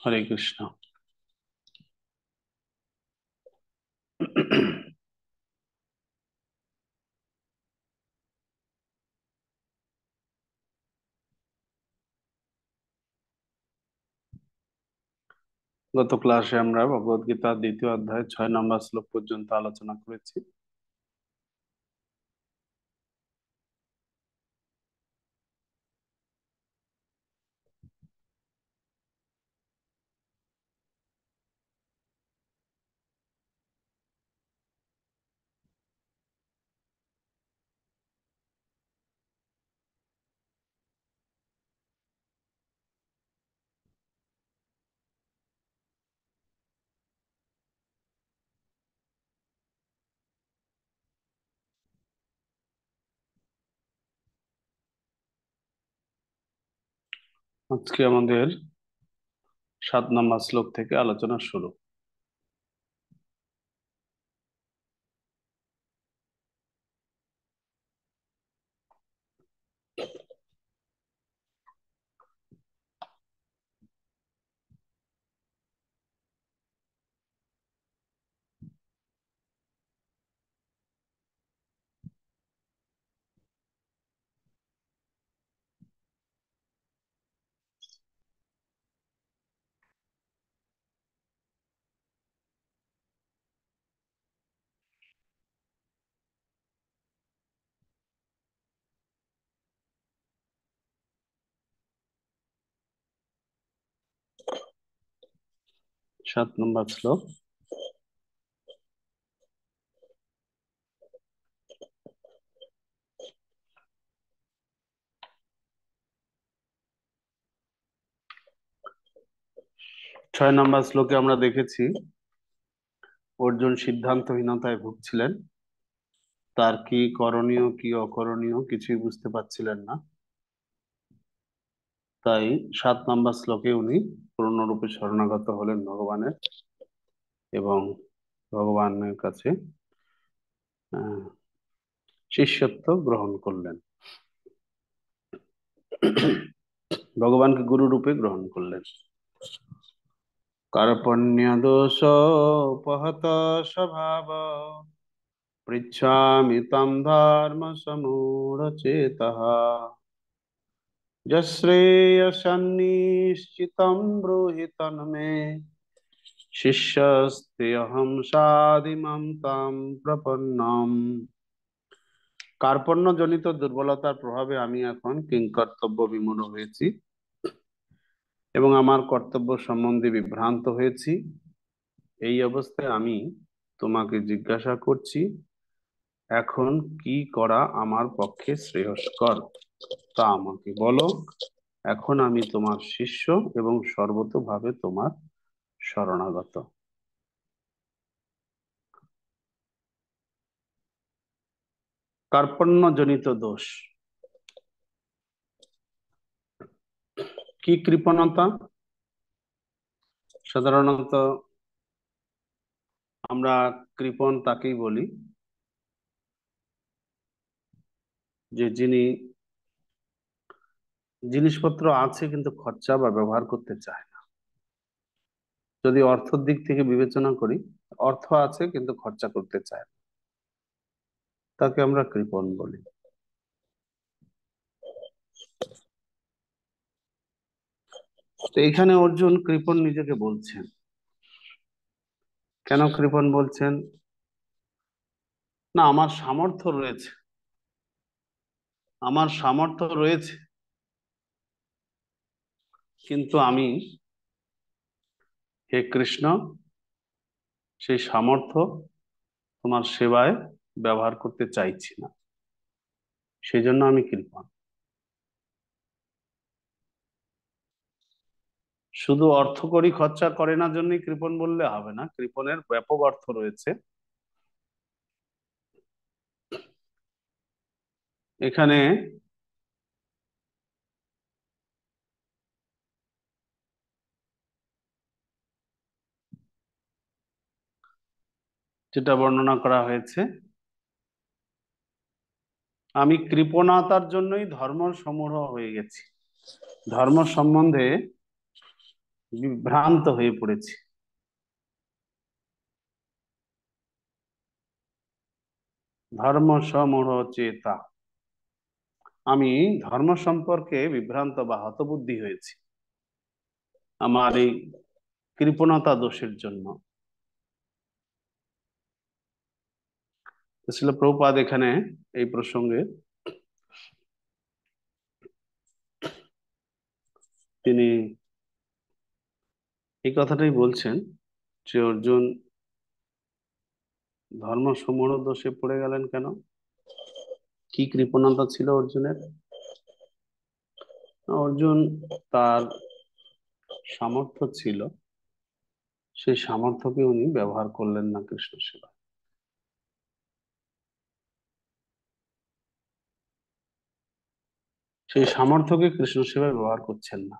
হরে কৃষ্ণ। গত ক্লাসে আমরা ভগবদ গীতার দ্বিতীয় অধ্যায় 6 নম্বর শ্লোক পর্যন্ত আলোচনা করেছি। আজকে আমাদের 7 নম্বর শ্লোক থেকে আলোচনা শুরু। 7 নম্বর শ্লোক। 6 নম্বর শ্লোকে আমরা দেখেছি অর্জুন সিদ্ধান্তহীনতায় ভুগছিলেন। তার কি করণীয় কি অকরণীয় কিছুই বুঝতে পারছিলেন না। তাই 7 নম্বর শ্লোকে উনি পূর্ণরূপে শরণাগত হলেন ভগবানের এবং ভগবানের কাছে আহ শিষ্যত্ব গ্রহণ করলেন। ভগবানকে গুরু রূপে গ্রহণ করলেন। কার্পণ্য দোষ উপহত স্বভাব পৃচ্ছামি তম ধর্ম সমূঢ়চেতঃ যশ্রেয়সন্নিশ্চিতম ব্রূহি তন্মে শিষ্যস্তেহং সাধিমাম তাম প্রপন্নম। কার্পণ্য জনিত দুর্বলতার প্রভাবে আমি এখন কিংকর্তব্য বিমূঢ় হয়েছি এবং আমার কর্তব্য সম্বন্ধে বিভ্রান্ত হয়েছি। এই অবস্থায় আমি তোমাকে জিজ্ঞাসা করছি, এখন কি করা আমার পক্ষে শ্রেয়স্কর তা আমাকে বলো। এখন আমি তোমার শিষ্য এবং সর্বতোভাবে তোমার শরণাগত। কার্পণ্য জনিত দোষ কি? কৃপণতা। সাধারণত আমরা কৃপণ তাকেই বলি যে যিনি জিনিসপত্র আছে কিন্তু খরচা বা ব্যবহার করতে চায় না। যদি অর্থের দিক থেকে বিবেচনা করি, অর্থ আছে কিন্তু খরচা করতে চায় না, তাকে আমরা কৃপণ বলি। তো এখানে অর্জুন কৃপণ নিজেকে বলছেন। কেন কৃপণ বলছেন? না, আমার সামর্থ্য রয়েছে, আমার সামর্থ্য রয়েছে, কিন্তু আমি, হে কৃষ্ণ, সেই সামর্থ্য তোমার সেবায় ব্যবহার করতে চাইছি না, সেই জন্য আমি কৃপণ। শুধু অর্থ করি খরচা করে না জন্যই কৃপণ বললে হবে না, কৃপণের ব্যাপক অর্থ রয়েছে। এখানে যেটা বর্ণনা করা হয়েছে, আমি কৃপণতার জন্যই ধর্ম সমূঢ় হয়ে গেছি। ধর্ম সম্বন্ধে বিভ্রান্ত হয়ে পড়েছি। ধর্ম সমূঢ় চেতা, আমি ধর্ম সম্পর্কে বিভ্রান্ত বা হতবুদ্ধি হয়েছি আমার এই কৃপণতা দোষের জন্য। তো শিল প্রভুপাদ এখানে এই প্রসঙ্গে তিনি এই কথাটাই বলছেন যে অর্জুন ধর্ম সমূঢ় দোষে পড়ে গেলেন কেন, কি কৃপণতা ছিল অর্জুনের। অর্জুন তার সামর্থ্য ছিল, সেই সামর্থ্যকে উনি ব্যবহার করলেন না কৃষ্ণ সেবা। সেই সামর্থ্যকে কৃষ্ণ সেবায় ব্যবহার করছেন না।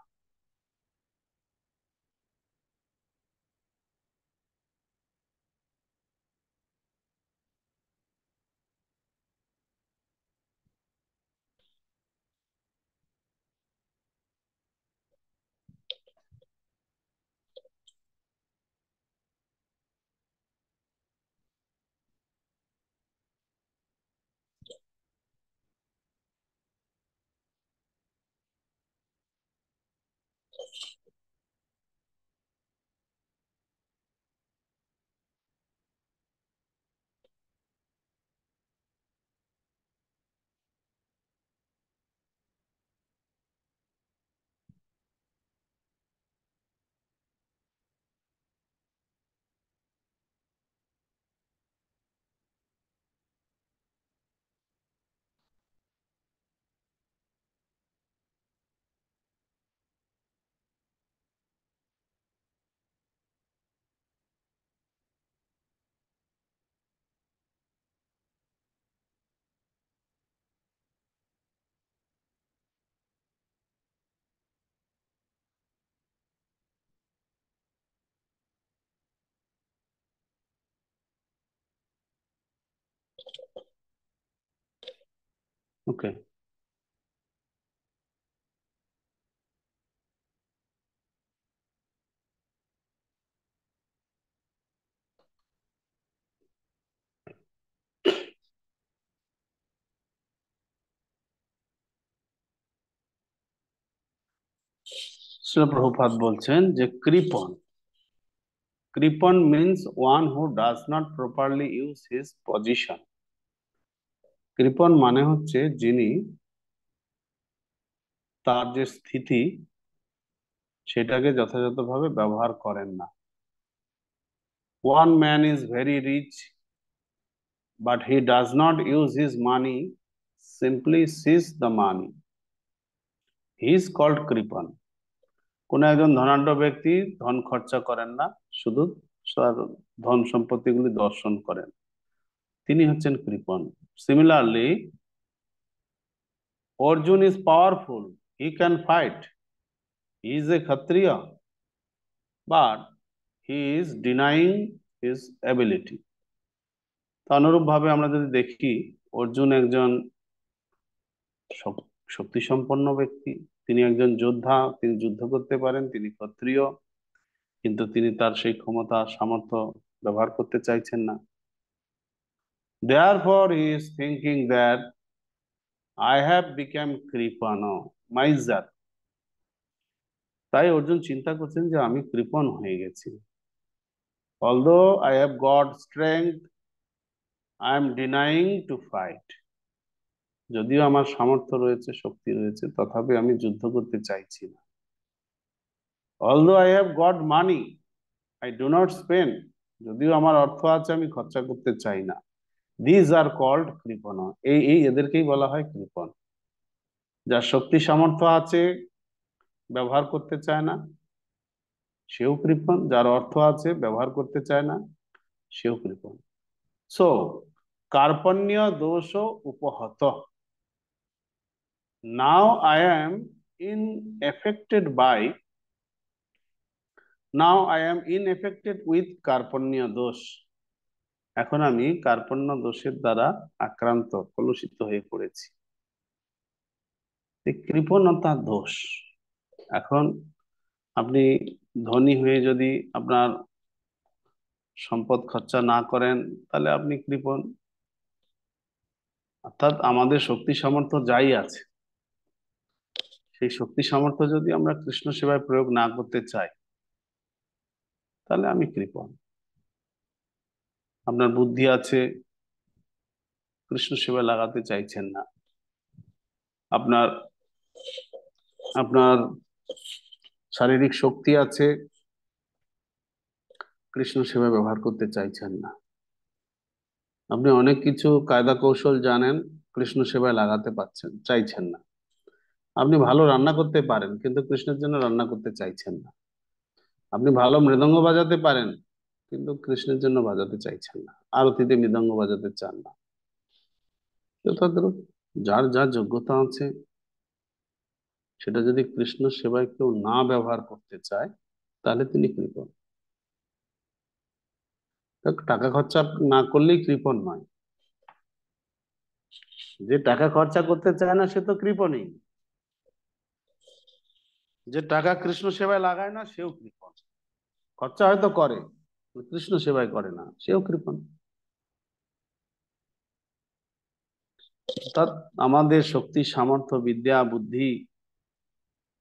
ওকে। শিল প্রভুপাদ বলছেন যে কৃপণ, কৃপণ means one who does not properly use his position. কৃপণ মানে হচ্ছে যিনি তার যে স্থিতি সেটাকে যথাযথভাবে ব্যবহার করেন না। One man is very rich but he does not use his money, simply seize the money. He is called কৃপণ। কোন একজন ধনাঢ্য ব্যক্তি ধন খরচা করেন না, শুধু তার ধন সম্পত্তিগুলি দর্শন করেন, তিনি হচ্ছেন কৃপণ। Similarly, Arjun is powerful, he can fight, he is a kshatriya, but he is denying his ability. অনুরূপ ভাবে আমরা যদি দেখি, অর্জুন একজন শক্তি সম্পন্ন ব্যক্তি, তিনি একজন যোদ্ধা, তিনি যুদ্ধ করতে পারেন, তিনি ক্ষত্রিয়, কিন্তু তিনি তার সেই ক্ষমতা সামর্থ্য ব্যবহার করতে চাইছেন না। Therefore he is thinking that I have become কৃপণ myself. তাই অর্জুন চিন্তা করছেন যে আমি কৃপণ হয়ে গেছি। Although I have got strength, I am denying to fight. যদিও আমার সামর্থ্য রয়েছে, শক্তি রয়েছে, তথাপি আমি যুদ্ধ করতে চাইছি না। Although I have got money, I do not spend. যদিও আমার অর্থ আছে, আমি খরচা করতে চাই না। These are called কৃপণ। এই এদেরকেই বলা হয় কৃপণ। যার শক্তি সামর্থ্য আছে, ব্যবহার করতে চায় না, সেও কৃপণ। যার অর্থ আছে, ব্যবহার করতে চায় না, সেও কৃপণ। সো কার্পণ্য দোষ উপহত। Now I am infected by, now I am infected with কার্পণ্য দোষ। এখন আমি কার্পণ্য দোষের দ্বারা আক্রান্ত, কলুষিত হয়ে পড়েছি। এই কৃপণতা দোষ। এখন আপনি ধনী হয়ে যদি আপনার সম্পদ খরচা না করেন, তাহলে আপনি কৃপণ। অর্থাৎ আমাদের শক্তি সামর্থ্য যাই আছে, সেই শক্তি সামর্থ্য যদি আমরা কৃষ্ণ সেবায় প্রয়োগ না করতে চাই, তাহলে আমি কৃপণ। আপনার বুদ্ধি আছে, কৃষ্ণ সেবায় লাগাতে চাইছেন না। আপনার আপনার শারীরিক শক্তি আছে, কৃষ্ণ সেবায় ব্যবহার করতে চাইছেন না। আপনি অনেক কিছু কায়দা কৌশল জানেন, কৃষ্ণ সেবায় লাগাতে চাইছেন না। আপনি ভালো রান্না করতে পারেন, কিন্তু কৃষ্ণের জন্য রান্না করতে চাইছেন না। আপনি ভালো মৃদঙ্গ বাজাতে পারেন, কিন্তু কৃষ্ণের জন্য বাজাতে চাইছেন না, আরতিতে মৃদঙ্গ বাজাতে চান না। যথাদ্রুপ যার যা যোগ্যতা আছে, সেটা যদি কৃষ্ণ সেবায় কেউ না ব্যবহার করতে চায়, তাহলে তিনি কৃপণ। টাকা খরচা না করলেই কৃপণ নয়। যে টাকা খরচা করতে চায় না, সে তো কৃপণই। যে টাকা কৃষ্ণ সেবায় লাগায় না, সেও কৃপণ। খরচা হয়তো করে, কৃষ্ণ সেবায় করে না, সেও কৃপণ। অর্থাৎ আমাদের শক্তি সামর্থ্য বিদ্যা বুদ্ধি,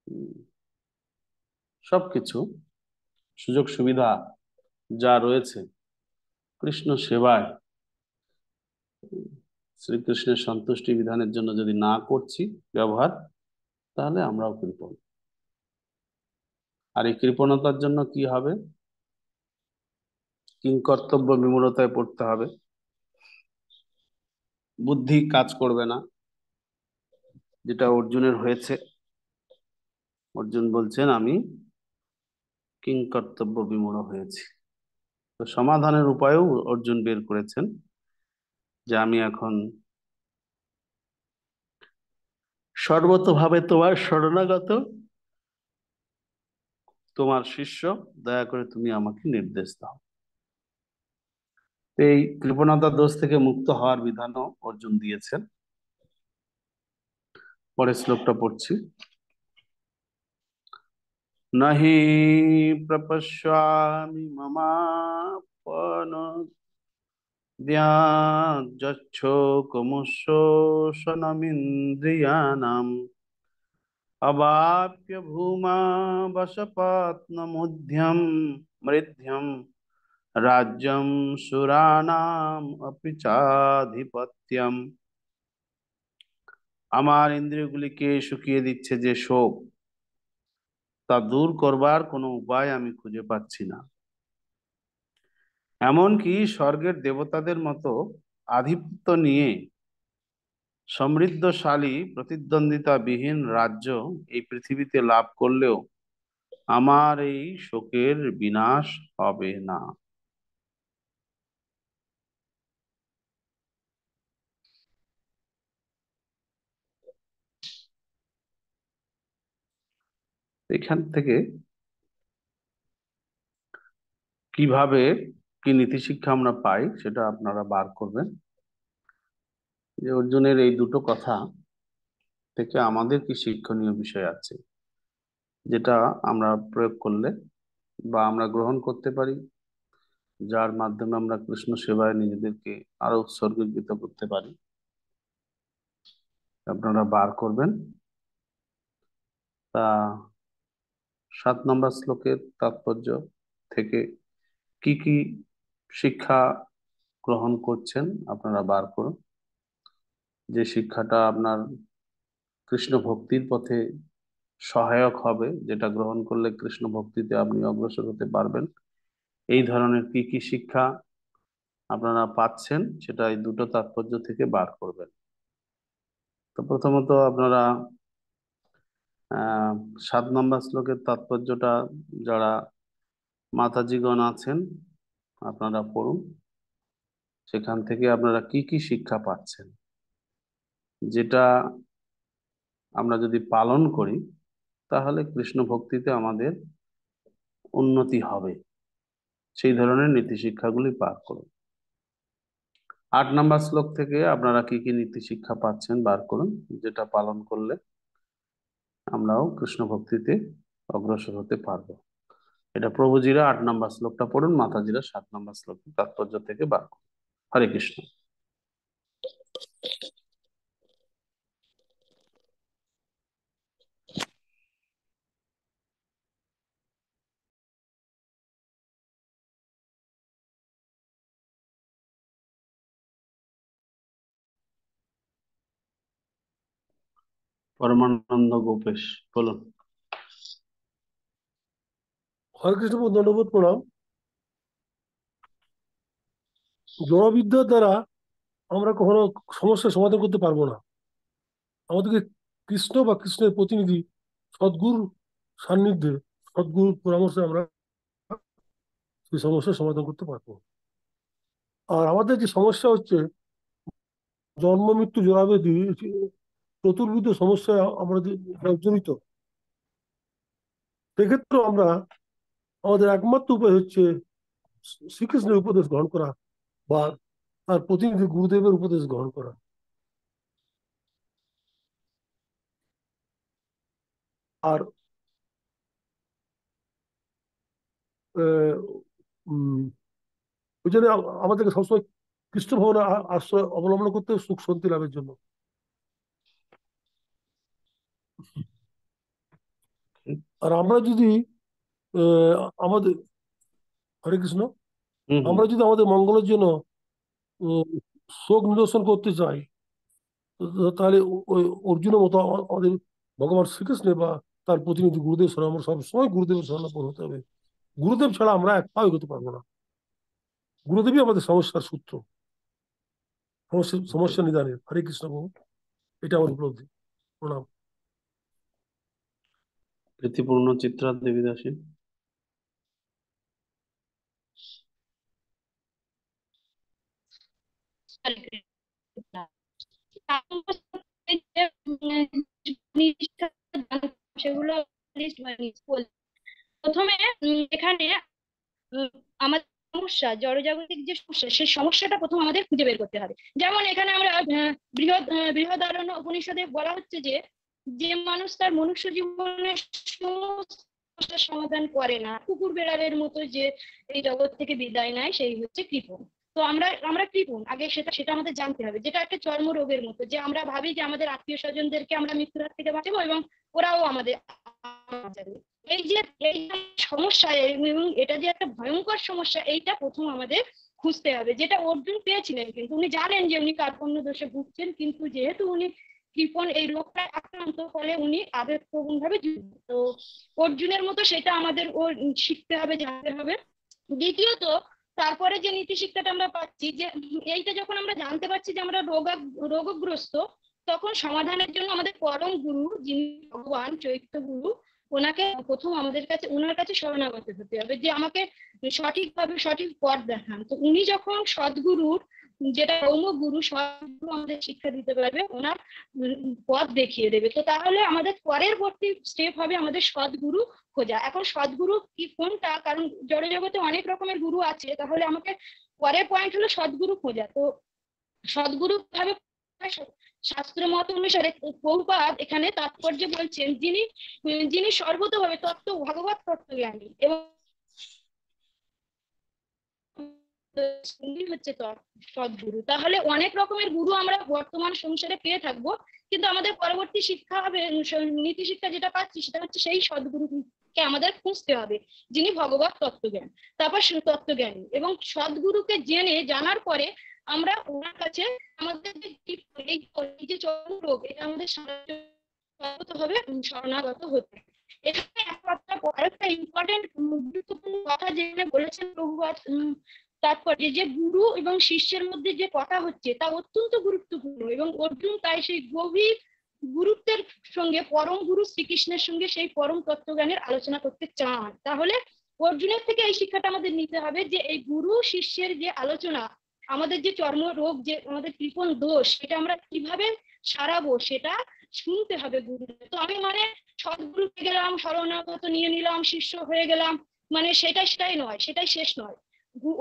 উম, সবকিছু সুযোগ সুবিধা যা রয়েছে, কৃষ্ণ সেবায় শ্রীকৃষ্ণের সন্তুষ্টি বিধানের জন্য যদি না করছি ব্যবহার, তাহলে আমরাও কৃপণ। আর এই কৃপণতার জন্য কি হবে? কিংকর্তব্য বিমূঢ়তায় পড়তে হবে। বুদ্ধি কাজ করবে না, যেটা অর্জুনের হয়েছে। অর্জুন বলছেন, আমি কিংকর্তব্য বিমূঢ় হয়েছি। তো সমাধানের উপায়ও অর্জুন বের করেছেন, যে আমি এখন সর্বতোভাবে তোমার শরণাগত, তোমার শিষ্য, দয়া করে তুমি আমাকে নির্দেশ দাও। এই কৃপণতার দোষ থেকে মুক্ত হওয়ার বিধানও অর্জুন দিয়েছেন। পরের শ্লোকটা পড়ছি। নহি প্রপশ্যামি মমাপনদ্যাচ্ছকমুশোষণমিন্দ্রিয়াণাম अवाप्य भूमा वशपत्नमुद्यम मृध्यम राज्यम सुराणाम अपि चाधिपत्यम। আমার ইন্দ্রিয়গুলিকে শুকিয়ে দিচ্ছে যে শোক, তা দূর করবার কোনো উপায় আমি খুঁজে পাচ্ছি না। এমনকি স্বর্গের দেবতাদের মতো আধিপত্য নিয়ে সমৃদ্ধশালী প্রতিদ্বন্দ্বিতা বিহীন রাজ্য এই পৃথিবীতে লাভ করলেও আমার এই শোকের বিনাশ হবে না। এখান থেকে কিভাবে কি নীতি শিক্ষা আমরা পাই, সেটা আপনারা বার করবেন। যে অর্জুনের এই দুটো কথা থেকে আমাদের কি শিক্ষণীয় বিষয় আছে, যেটা আমরা প্রয়োগ করলে বা আমরা গ্রহণ করতে পারি, যার মাধ্যমে আমরা কৃষ্ণ সেবায় নিজেদেরকে আরো উৎসর্গীকৃত করতে পারি, আপনারা বার করবেন। তা 7 নম্বর শ্লোকের তাৎপর্য থেকে কি কি শিক্ষা গ্রহণ করছেন আপনারা বার করুন। যে শিক্ষাটা আপনার কৃষ্ণ ভক্তির পথে সহায়ক হবে, যেটা গ্রহণ করলে কৃষ্ণ ভক্তিতে আপনি অগ্রসর হতে পারবেন, এই ধরনের কি কি শিক্ষা আপনারা পাচ্ছেন, সেটা এই দুটো তাৎপর্য থেকে বার করবেন। তো প্রথমত আপনারা 7 নম্বর শ্লোকের তাৎপর্যটা যারা মাতাজিগণ আছেন, আপনারা পড়ুন। সেখান থেকে আপনারা কি কি শিক্ষা পাচ্ছেন, যেটা আমরা যদি পালন করি, তাহলে কৃষ্ণ ভক্তিতে আমাদের উন্নতি হবে, সেই ধরনের নীতি শিক্ষাগুলি পাঠ করুন। 8 নম্বর শ্লোক থেকে আপনারা কি কি নীতি শিক্ষা পাচ্ছেন বার করুন, যেটা পালন করলে আমরাও কৃষ্ণ ভক্তিতে অগ্রসর হতে পারবো। এটা প্রভুজিরা 8 নম্বর শ্লোকটা পড়ুন, মাতাজিরা 7 নম্বর শ্লোক তাৎপর্য থেকে বার করুন। হরে কৃষ্ণ। পরমানন্দ গোপেশ বলুন। হরে কৃষ্ণ, দণ্ডবোধ প্রণাম। জড়বিদ্যার দ্বারা আমরা কখনো সমস্যার সমাধান করতে পারবো না। আমাদেরকে কৃষ্ণ বা কৃষ্ণের প্রতিনিধি সদ্গুরু সান্নিধ্যে, সদ্গুরুর পরামর্শে আমরা সেই সমস্যার সমাধান করতে পারবো। আর আমাদের যে সমস্যা হচ্ছে জন্ম মৃত্যু জরাব্যাধি, চতুর্বিধ সমস্যায় আমরা জড়িত, সেক্ষেত্রে আমরা আমাদের একমাত্র উপায় হচ্ছে শ্রীকৃষ্ণের উপদেশ গ্রহণ করা বা তার প্রতিনিধি গুরুদেবের উপদেশ গ্রহণ করা। আর ওই জন্য আমাদেরকে সবসময় কৃষ্ণ ভবনে আশ্রয় অবলম্বন করতে হবে সুখ শান্তি লাভের জন্য। আর আমরা যদি আহ, আমাদের হরে কৃষ্ণ, হুম হুম। আমরা যদি আমাদের মঙ্গলের জন্য উম, শোক নিরসন করতে চাই, তাহলে ওই অর্জুনের মতো আমাদের ভগবান শ্রীকৃষ্ণের বা তার প্রতিনিধি গুরুদেব শরণ আমরা সবসময় গুরুদেবের শরণাপন্ন হতে হবে। গুরুদেব ছাড়া আমরা এক পাও এগোতে পারবো না। গুরুদেবই আমাদের সমস্যার সূত্র, সমস্যা নিদানের। হরে কৃষ্ণ প্রভু, এটা আমার উপলব্ধি। প্রণাম। প্রীতিপূর্ণ চিত্রা দেবী দাসী। সেগুলো প্রথমে এখানে উম, আমাদের সমস্যা, জড়জাগতিক যে সমস্যা, সেই সমস্যাটা প্রথম আমাদের খুঁজে বের করতে হবে। যেমন এখানে আমরা বৃহদারণ্য উপনিষদে বলা হচ্ছে যে যে মানুষ তার মনুষ্য জীবনের সমস্ত সমস্যার সমাধান করে না, কুকুর বেড়ালের মতো যে এই জগৎ থেকে বিদায় নেয়, সেই হচ্ছে কৃপণ। তো আমরা আমরা কৃপণ, আগে সেটা সেটা আমাদের জানতে হবে। যেটা একটা চর্ম রোগের মতো, যে আমরা ভাবি যে আমাদের আত্মীয় স্বজনদেরকে আমরা মৃত্যুর হাত থেকে বাঁচাবো এবং ওরাও আমাদের বাঁচাবে। এই যে এই সমস্যা এবং এটা যে একটা ভয়ঙ্কর সমস্যা, এইটা প্রথম আমাদের খুঁজতে হবে। যেটা অর্জুন পেয়েছিলেন, কিন্তু উনি জানেন যে উনি কার্পণ্য দোষে ভুগছেন, কিন্তু যেহেতু উনি কৃপণ, এই রোগটা আক্রান্ত, ফলে উনি আবেগপ্রবণ ভাবে যুদ্ধ। তো অর্জুনের মতো সেটা আমাদের ও শিখতে হবে, জানতে হবে। দ্বিতীয়ত, তারপরে যে নীতি শিক্ষাটা আমরা পাচ্ছি, যে এইটা যখন আমরা জানতে পারছি যে আমরা রোগগ্রস্ত, তখন সমাধানের জন্য আমাদের পরম গুরু, যিনি ভগবান চৈত্য গুরু, ওনাকে প্রথম আমাদের কাছে, ওনার কাছে শরণাগত হতে হবে, যে আমাকে সঠিকভাবে সঠিক পথ দেখান। তো উনি যখন সদ্গুরুর, যেটা রৌম গুরু, সদ্গুরু আমাদের শিক্ষা দিতে পারবে, ওনার পথ দেখিয়ে দেবে। তো তাহলে আমাদের পরবর্তী স্টেপ হবে আমাদের সদ্গুরু খোঁজা। এখন সদ্গুরু কি কোনটা, কারণ জড়জগতে অনেক রকমের গুরু আছে, তাহলে আমাকে পরের পয়েন্ট হলো সদ্গুরু খোঁজা। তো সদ্গুরু ভাবে শাস্ত্র মত অনুসারে প্রভুপাদ এখানে তাৎপর্য বলছেন, যিনি যিনি সর্বতভাবে তত্ত্ব, ভগবত তত্ত্বজ্ঞানী, এবং উনি হচ্ছে সদ্গুরু। তাহলে অনেক রকমের গুরু আমরা বর্তমান সংসারে পেয়ে থাকবো, কিন্তু আমাদের পরবর্তী শিক্ষা হবে, নীতি শিক্ষা যেটা পাচ্ছি, সেটা হচ্ছে সেই সদ্গুরুকে আমাদের খুঁজতে হবে, যিনি ভগবত তত্ত্বজ্ঞান, তারপর তত্ত্বজ্ঞানী। এবং সদ্গুরুকে জেনে জানার পরে আমরা ওনার কাছে আমাদের এই যে চরম রোগ, এটা আমাদের সাহায্য হবে শরণাগত হতে। এখানে আরেকটা ইম্পর্টেন্ট গুরুত্বপূর্ণ কথা যেখানে বলেছেন প্রভুপাদ, তাৎপর্য যে গুরু এবং শিষ্যের মধ্যে যে কথা হচ্ছে, তা অত্যন্ত গুরুত্বপূর্ণ। এবং অর্জুন তাই সেই গভীর গুরুত্বের সঙ্গে পরম গুরু শ্রীকৃষ্ণের সঙ্গে সেই পরম তত্ত্বজ্ঞানের আলোচনা করতে চান। তাহলে অর্জুনের থেকে এই শিক্ষাটা আমাদের নিতে হবে, যে এই গুরু শিষ্যের যে আলোচনা, আমাদের যে চর্ম রোগ, যে আমাদের কৃপণ দোষ, সেটা আমরা কিভাবে সারাবো, সেটা শুনতে হবে গুরু। তো আমি মানে সদ্গুরু গেলাম, শরণাগত নিয়ে নিলাম, শিষ্য হয়ে গেলাম, মানে সেটাই নয়, সেটাই শেষ নয়।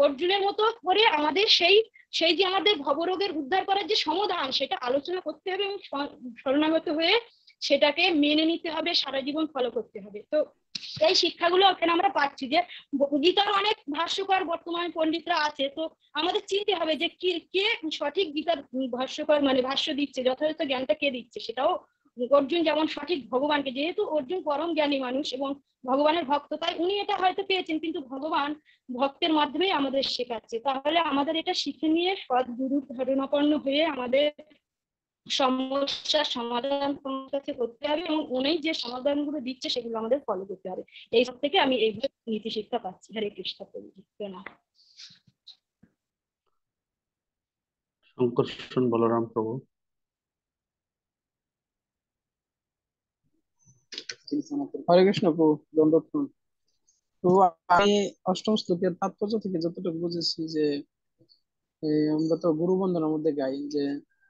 অর্জুনের মতো করে আমাদের সেই সেই যে আমাদের ভবরোগের উদ্ধার করার যে সমাধান, সেটা আলোচনা করতে হবে এবং শরণাগত হয়ে সেটাকে মেনে নিতে হবে, সারা জীবন ফলো করতে হবে। তো এই শিক্ষাগুলো এখানে আমরা পাচ্ছি যে গীতার অনেক ভাষ্যকার বর্তমানে পণ্ডিতরা আছে, তো আমাদের চিনতে হবে যে কে সঠিক গীতার ভাষ্যকার মানে ভাষ্য দিচ্ছে, যথাযথ জ্ঞানটা কে দিচ্ছে। সেটাও অর্জুন যেমন সঠিক ভগবানকে, যেহেতু অর্জুন পরম জ্ঞানী মানুষ এবং ভগবানের ভক্ত, তাই উনি এটা হয়তো পেয়েছেন, কিন্তু ভগবান ভক্তের মাধ্যমে আমাদের শেখাচ্ছে। তাহলে আমাদের এটা শিখে নিয়ে সদ্গুরু ধারণাপন্ন হয়ে আমাদের সমস্যার সমাধান তোমার কাছে করতে হবে, এবং উনি যে সমাধানগুলো দিচ্ছে সেগুলো আমাদের ফলো করতে হবে। এই সব থেকে আমি এইভাবে নীতি শিক্ষা পাচ্ছি। হরে কৃষ্ণ না। শঙ্করশন বলরাম প্রভু। হরে কৃষ্ণ প্রভু, দণ্ডবোধ প্রণাম। তো আমি অষ্টম শ্লোকের তাৎপর্য থেকে যতটুকু বুঝেছি যে আমরা তো গুরু বন্দনার মধ্যে গাই যে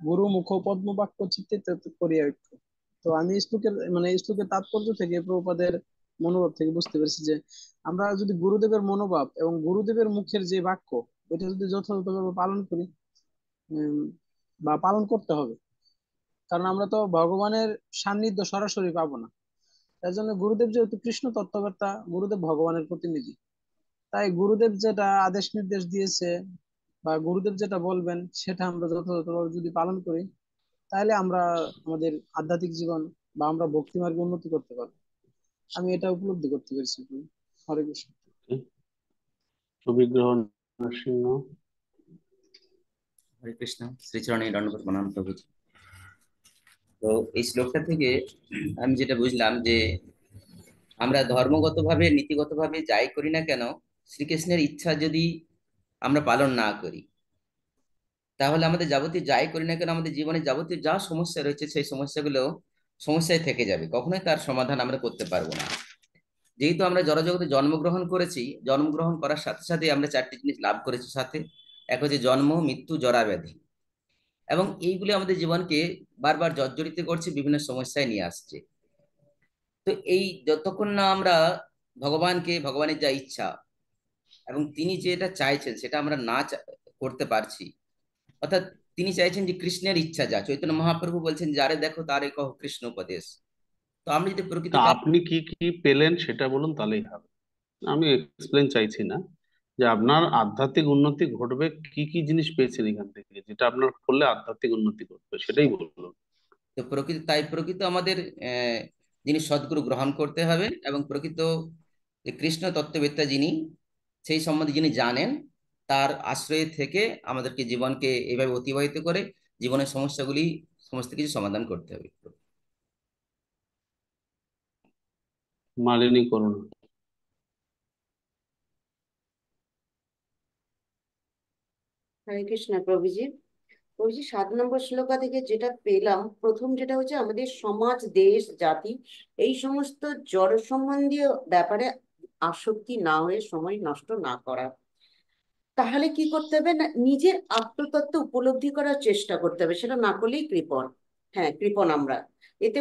গুরু মুখ পদ্ম বাক্য চিত্তে করিয়া ঐক্য। তো আমি শ্লোকের এই শ্লোকের তাৎপর্য থেকে প্রভুপাদের মনোভাব থেকে বুঝতে পেরেছি যে আমরা যদি গুরুদেবের মনোভাব এবং গুরুদেবের মুখের যে বাক্য ওইটা যদি যথাযথভাবে পালন করি, বা পালন করতে হবে, কারণ আমরা তো ভগবানের সান্নিধ্য সরাসরি পাবো না। তার জন্য গুরুদেব যেহেতু কৃষ্ণ তত্ত্বকর্তা, গুরুদেব ভগবানের প্রতিনিধি, তাই গুরুদেব যেটা আদেশ নির্দেশ দিয়েছে বা গুরুদেব যেটা বলবেন সেটা আমরা যথাযথভাবে যদি পালন করি, তাহলে আমরা আমাদের আধ্যাত্মিক জীবন বা আমরা ভক্তি মার্গে উন্নতি করতে পারবো। আমি এটা উপলব্ধি করতে পেরেছি। হরে কৃষ্ণ। সুবিগ্রহ নরসিংহ। হরে কৃষ্ণ, শ্রীচরণে দণ্ডবোধ প্রণাম প্রভুজি। তো এই শ্লোকটা থেকে আমি যেটা বুঝলাম যে আমরা ধর্মগতভাবে নীতিগতভাবে যাই করি না কেন, শ্রীকৃষ্ণের ইচ্ছা যদি আমরা পালন না করি, তাহলে আমাদের যাবতীয় যাই করি না কেন আমাদের জীবনে যাবতীয় যা সমস্যা রয়েছে সেই সমস্যাগুলো সমস্যায় থেকে যাবে, কখনোই তার সমাধান আমরা করতে পারবো না। যেহেতু আমরা জড়জগতে জন্মগ্রহণ করেছি, জন্মগ্রহণ করার সাথে সাথে আমরা চারটি জিনিস লাভ করেছি সাথে। এক হচ্ছে জন্ম, মৃত্যু, জরা ব্যাধি, এবং এইগুলি আমাদের জীবনকে বারবার জর্জরিত করছে, বিভিন্ন সমস্যায় নিয়ে আসছে। তো এই যতক্ষণ না আমরা ভগবানকে, ভগবানের যা ইচ্ছা এবং তিনি যেটা চাইছেন সেটা আমরা না করতে পারছি, অর্থাৎ তিনি চাইছেন যে কৃষ্ণের ইচ্ছা যা, চৈতন্য মহাপ্রভু বলছেন যারে দেখো তারে কহ কৃষ্ণ উপদেশ। তো আমরা যদি প্রকৃত তা আপনি কি কি পেলেন সেটা বলুন, তাহলেই হবে। আমি এক্সপ্লেন চাইছি না, যে আপনার আধ্যাত্মিক উন্নতি ঘটবে কি কি জিনিস পেয়েছেন এখান থেকে, যেটা আপনার করলে আধ্যাত্মিক উন্নতি ঘটবে সেটাই বলুন। তো প্রকৃত আমাদের যিনি সদ্গুরু গ্রহণ করতে হবে, এবং প্রকৃত যে কৃষ্ণ তত্ত্ববেত্তা যিনি, সেই সম্বন্ধে যিনি জানেন, তার আশ্রয়ে থেকে আমাদেরকে জীবনকে এইভাবে অতিবাহিত করে জীবনের সমস্যাগুলি সমস্ত কিছু সমাধান করতে হবে। মালিনী করুন। হরে কৃষ্ণ প্রভুজি। প্রভুজি 7 নম্বর শ্লোকা থেকে যেটা পেলাম, প্রথম যেটা হচ্ছে আমাদের সমাজ, দেশ, জাতি, এই সমস্ত জড় সম্বন্ধীয় ব্যাপারে আসক্তি না হয়ে সময় নষ্ট না করা। তাহলে কি করতে হবে না, নিজের আত্মতত্ত্ব উপলব্ধি করার চেষ্টা করতে হবে, সেটা না করলেই কৃপণ। হ্যাঁ, কৃপণ আমরা, এতে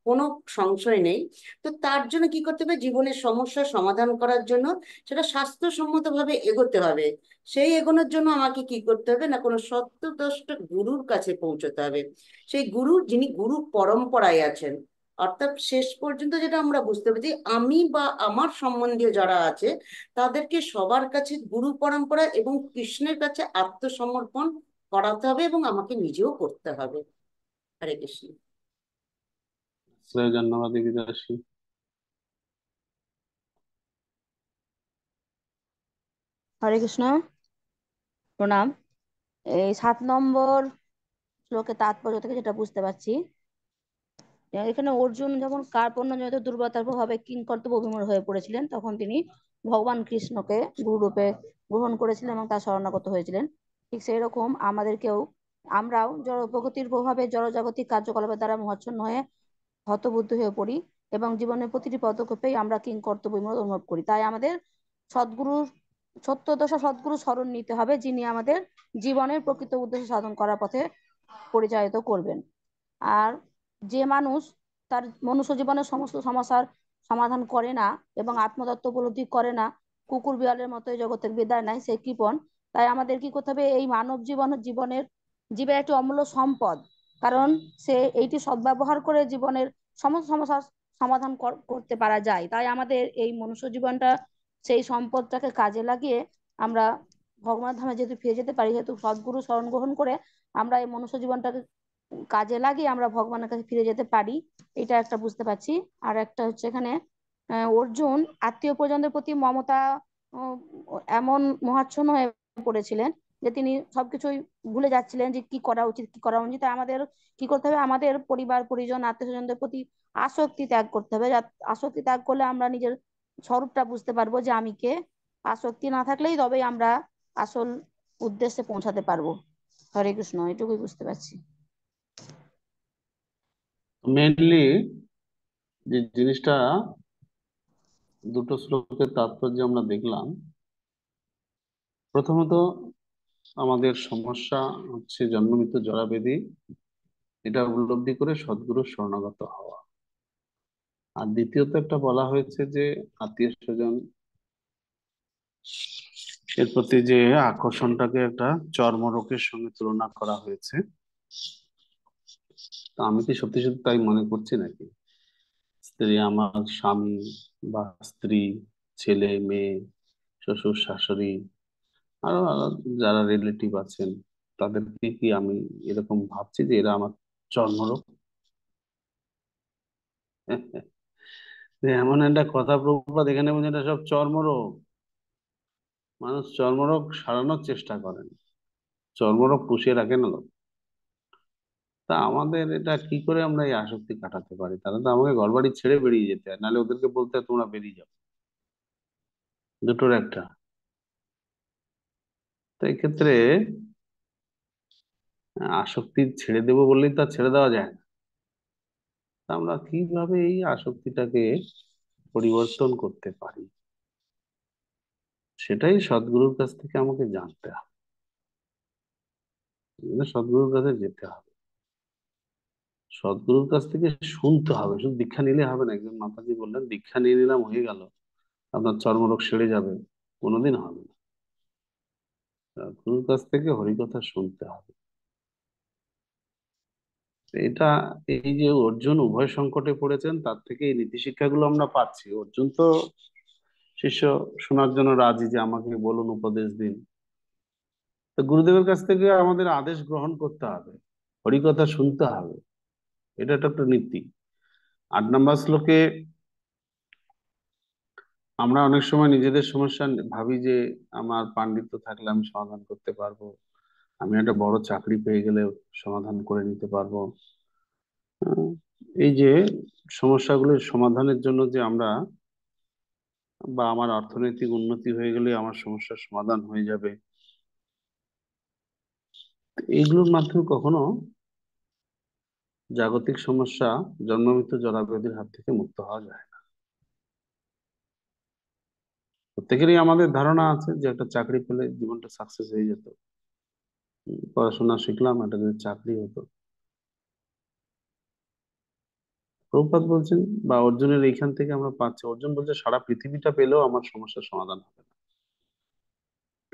কোনো সংশয় নেই। তো তার জন্য কি করতে হবে, জীবনের সমস্যার সমাধান করার জন্য সেটা স্বাস্থ্যসম্মত ভাবে এগোতে হবে। সেই এগোনোর জন্য আমাকে কি করতে হবে না, কোনো সত্যদ্রষ্ট গুরুর কাছে পৌঁছতে হবে। সেই গুরু যিনি গুরু পরম্পরায় আছেন, অর্থাৎ শেষ পর্যন্ত যেটা আমরা বুঝতে পারি, আমি বা আমার সম্বন্ধীয় যারা আছে তাদেরকে সবার কাছে গুরু পরম্পরা এবং কৃষ্ণের কাছে আত্মসমর্পণ করাতে হবে, এবং আমাকে নিজেও করতে হবে। হরে কৃষ্ণ। শ্রেয় জাহ্নবী দেবী দাসী। হরে কৃষ্ণ, প্রণাম। এই 7 নম্বর শ্লোকের তাৎপর্য থেকে যেটা বুঝতে পারছি, এখানে অর্জুন যখন কার্পণ্যজনিত দুর্বলতার প্রভাবে কিংকর্তব্য বিমূঢ় হয়ে পড়েছিলেন, তখন তিনি ভগবান কৃষ্ণকে গুরুরূপে গ্রহণ করেছিলেন এবং তার শরণাগত হয়েছিলেন। ঠিক সেই রকম আমরাও জড় প্রকৃতির প্রভাবে জড়জাগতিক কার্যকলাপের দ্বারা মোহাচ্ছন্ন হয়ে হতবুদ্ধ হয়ে পড়ি, এবং জীবনের প্রতিটি পদক্ষেপেই আমরা কিংকর্তব্য বিমূঢ় অনুভব করি। তাই আমাদের সদ্গুরুর সত্যদশা সদ্গুরু স্মরণ নিতে হবে, যিনি আমাদের জীবনের প্রকৃত উদ্দেশ্য সাধন করার পথে পরিচালিত করবেন। আর যে মানুষ তার মনুষ্য জীবনের সমস্ত সমস্যার সমাধান করে না এবং আত্মতত্ত্ব উপলব্ধি করে না, কুকুর বিড়ালের মতো এই জগতের বিদায় নাই, সে কৃপণ। তাই আমাদের কি করতে হবে, এই মানব জীবের একটি অমূল্য সম্পদ, কারণ সে এইটি সদ্ব্যবহার করে জীবনের সমস্ত সমস্যার সমাধান করতে পারা যায়। তাই আমাদের এই মনুষ্য জীবনটা, সেই সম্পদটাকে কাজে লাগিয়ে আমরা ভগবান ধামে যেহেতু ফিরে যেতে পারি, যেহেতু সদ্গুরু শরণ গ্রহণ করে আমরা এই মনুষ্য জীবনটাকে কাজে লাগিয়ে আমরা ভগবানের কাছে ফিরে যেতে পারি, এটা একটা বুঝতে পারছি। আর একটা হচ্ছে এখানে অর্জুন আত্মীয় পরিজনদের প্রতি মমতা উম, এমন মহাচ্ছন্ন হয়ে পড়েছিলেন যে তিনি সবকিছুই ভুলে যাচ্ছিলেন যে কি করা উচিত কি করা উচিত। তাই আমাদের কি করতে হবে, আমাদের পরিবার পরিজন আত্মীয় স্বজনদের প্রতি আসক্তি ত্যাগ করতে হবে। আসক্তি ত্যাগ করলে আমরা নিজের স্বরূপটা বুঝতে পারবো যে আমি কে। আসক্তি না থাকলেই তবেই আমরা আসল উদ্দেশ্যে পৌঁছাতে পারবো। হরে কৃষ্ণ, এটুকুই বুঝতে পারছি। মেনলি যে জিনিসটা, দুটো শ্লোকের তাৎপর্য আমরা দেখলাম। প্রথমত আমাদের সমস্যা হচ্ছে জন্ম মৃত্যু জরা ব্যাধি, এটা উপলব্ধি করে সদ্গুরুর শরণাগত হওয়া। আর দ্বিতীয়ত একটা বলা হয়েছে যে আত্মীয় স্বজন এর প্রতি যে আকর্ষণটাকে একটা চর্মরোগের সঙ্গে তুলনা করা হয়েছে। তা আমি কি সত্যি সত্যি তাই মনে করছি নাকি? স্ত্রী, আমার স্বামী বা স্ত্রী, ছেলে মেয়ে, শ্বশুর শাশুড়ি, আরো আরো যারা রিলেটিভ আছেন, তাদেরকে কি আমি এরকম ভাবছি যে এরা আমার চর্মরোগ? যে এমন একটা কথা প্রভুপাদ এখানে বলছেন, এটা সব চর্মরোগ। মানুষ চর্মরোগ সারানোর চেষ্টা করেন, চর্মরোগ পুষিয়ে রাখে না লোক। তা আমাদের এটা কি করে আমরা এই আসক্তি কাটাতে পারি? তাহলে তো আমাকে ঘরবাড়ি ছেড়ে বেরিয়ে যেতে হয়, নাহলে ওদেরকে বলতে হয় তোমরা বেরিয়ে যাও, দুটোর একটা। তো এই ক্ষেত্রে আসক্তি ছেড়ে দেবো বললেই তো আর ছেড়ে দেওয়া যায় না। তা আমরা কিভাবে এই আসক্তিটাকে পরিবর্তন করতে পারি, সেটাই সদ্গুরুর কাছ থেকে আমাকে জানতে হবে, সদ্গুরুর কাছে যেতে হবে, সদ্গুরুর কাছ থেকে শুনতে হবে। শুধু দীক্ষা নিলে হবে না। একজন মাতাজি বললেন দীক্ষা নিয়ে নিলাম হয়ে গেল, আপনার চর্মরোগ সেরে যাবে, কোনোদিন হবে না। গুরুর কাছ থেকে হরিকথা শুনতে হবে। এটা, এই যে অর্জুন উভয় সংকটে পড়েছেন, তার থেকে এই নীতি শিক্ষাগুলো আমরা পাচ্ছি। অর্জুন তো শিষ্য শোনার জন্য রাজি, যে আমাকে বলুন, উপদেশ দিন। তো গুরুদেবের কাছ থেকে আমাদের আদেশ গ্রহণ করতে হবে, হরিকথা শুনতে হবে। এটা একটা নীতি। 8 নম্বর শ্লোকে আমরা অনেক সময় নিজেদের সমস্যা ভাবি যে আমার পাণ্ডিত্য থাকলে আমি সমাধান করতে পারবো, আমি একটা বড় চাকরি পেয়ে গেলে সমাধান করে নিতে পারবো। আহ, এই যে সমস্যাগুলোর সমাধানের জন্য যে আমরা, বা আমার অর্থনৈতিক উন্নতি হয়ে গেলে আমার সমস্যার সমাধান হয়ে যাবে, এইগুলোর মাধ্যমে কখনো জাগতিক সমস্যা, জন্ম মৃত্যু জরা ব্যাধির হাত থেকে মুক্ত হওয়া যায় না। প্রত্যেকেরই আমাদের ধারণা আছে যে একটা চাকরি পেলে জীবনটা সাকসেস হয়ে যেত। পড়াশোনা শিখলাম, একটা যদি চাকরি হতো। প্রভুপাদ বলছেন, বা অর্জুনের এইখান থেকে আমরা পাচ্ছি, অর্জুন বলছে সারা পৃথিবীটা পেলেও আমার সমস্যার সমাধান হবে না।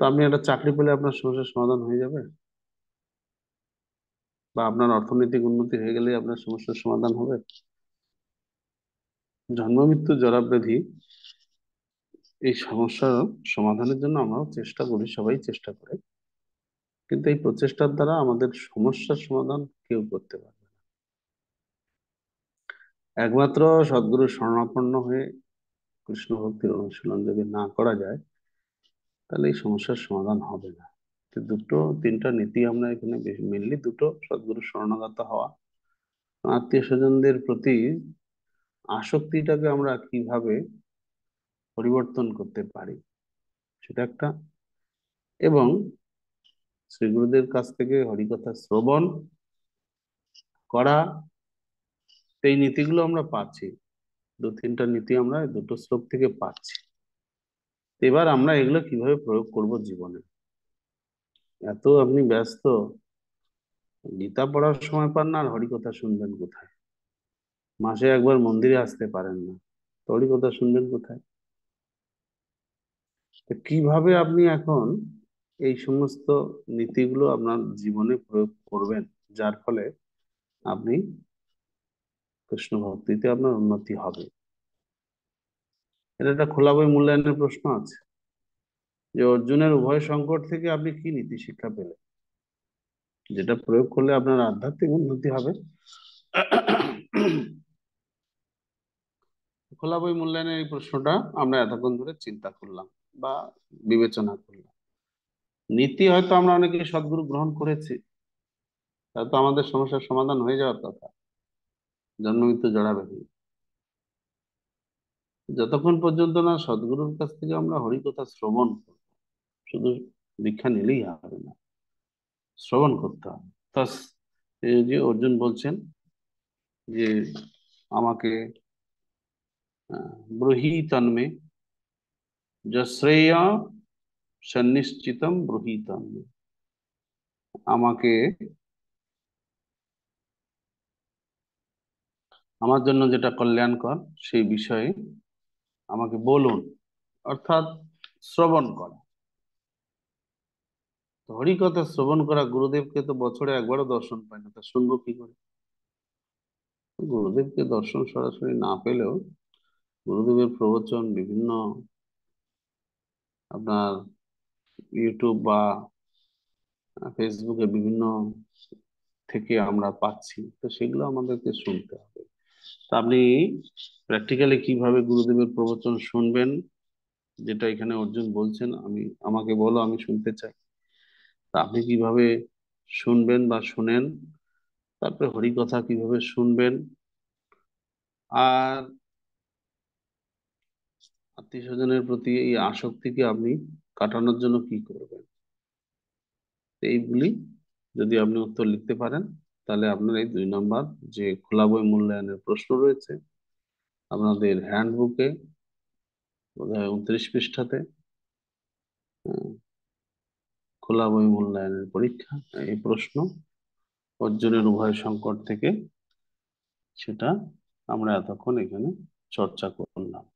তো আপনি একটা চাকরি পেলে আপনার সমস্যার সমাধান হয়ে যাবে? বা আপনার অর্থনৈতিক উন্নতি হয়ে গেলে আপনার সমস্যার সমাধান হবে? জন্ম মৃত্যু জরা ব্যাধি, এই সমস্যার সমাধানের জন্য আমরাও চেষ্টা করি, সবাই চেষ্টা করে, কিন্তু এই প্রচেষ্টার দ্বারা আমাদের সমস্যার সমাধান কেউ করতে পারবে না। একমাত্র সদ্গুরু শরণাপন্ন হয়ে কৃষ্ণ ভক্তির অনুশীলন যদি না করা যায়, তাহলে এই সমস্যার সমাধান হবে না। তো দুটো তিনটা নীতি আমরা এখানে মেনলি দুটো: সদ্গুরু শরণাগত হওয়া, আত্মীয় স্বজনদের প্রতি আসক্তিটাকে আমরা কিভাবে পরিবর্তন করতে পারি, সেটা একটা। এবং শ্রী গুরুদেব কাছ থেকে হরিকথা শ্রবণ করা, এই নীতিগুলো আমরা পাচ্ছি। দু তিনটা নীতি আমরা এই দুটো শ্লোক থেকে পাচ্ছি। এবার আমরা এগুলো কিভাবে প্রয়োগ করব জীবনে? এত আপনি ব্যস্ত, গীতা পড়ার সময় পান না, আর হরিকথা শুনবেন কোথায়? মাসে একবার মন্দিরে আসতে পারেন না, তো হরিকথা শুনবেন কোথায়? তো কিভাবে আপনি এখন এই সমস্ত নীতিগুলো আপনার জীবনে প্রয়োগ করবেন, যার ফলে আপনি কৃষ্ণ ভক্তিতে আপনার উন্নতি হবে। এটা একটা খোলা বই মূল্যায়নের প্রশ্ন আছে যে অর্জুনের উভয় সংকট থেকে আপনি কি নীতি শিক্ষা পেলেন, যেটা প্রয়োগ করলে আপনার আধ্যাত্মিক উন্নতি হবে। খোলা বই মূল্যায়নের এই প্রশ্নটা আমরা এতক্ষণ ধরে চিন্তা করলাম বা বিবেচনা করলাম। নীতি হয়তো আমরা অনেকে সদ্গুরু গ্রহণ করেছি, তাতে আমাদের সমস্যার সমাধান হয়ে যাওয়ার কথা, জন্ম মৃত্যু জড়া ব্যাধি। যতক্ষণ পর্যন্ত না সদ্গুরুর কাছ থেকে আমরা হরিকথা শ্রবণ করব, শুধু দীক্ষা নিলেই হবে না, শ্রবণ করতে হবে। তা এই যে অর্জুন বলছেন যে আমাকে ব্রূহি তন্মে যশ্রেয় সন্নিশ্চিতম ব্রূহি তন্মে, আমাকে আমার জন্য যেটা কল্যাণকর সেই বিষয়ে আমাকে বলুন, অর্থাৎ শ্রবণ করা। তো হরিকথা শ্রবণ করা, গুরুদেবকে তো বছরে একবারও দর্শন পায় না, তা শুনবো কি করে? গুরুদেবকে দর্শন সরাসরি না পেলেও গুরুদেবের প্রবচন বিভিন্ন আপনার ইউটিউব বা ফেসবুকে বিভিন্ন থেকে আমরা পাচ্ছি, তো সেগুলো আমাদেরকে শুনতে হবে। তা আপনি প্র্যাকটিক্যালি কিভাবে গুরুদেবের প্রবচন শুনবেন, যেটা এখানে অর্জুন বলছেন, আমাকে বলো, আমি শুনতে চাই। তা আপনি কিভাবে শুনবেন বা শুনেন, তারপরে হরিকথা কিভাবে শুনবেন, আর আত্মীয় স্বজনের প্রতি এই আসক্তিকে আপনি কাটানোর জন্য কি করবেন, এইগুলি যদি আপনি উত্তর লিখতে পারেন, তাহলে আপনার এই 2 নম্বর যে খোলা বই মূল্যায়নের প্রশ্ন রয়েছে আপনাদের হ্যান্ডবুকে, বোধহয় 29 পৃষ্ঠাতে, খোলা বই মূল্যায়নের পরীক্ষা, এই প্রশ্ন অর্জুনের উভয় সংকট থেকে, সেটা আমরা এতক্ষণ এখানে চর্চা করলাম।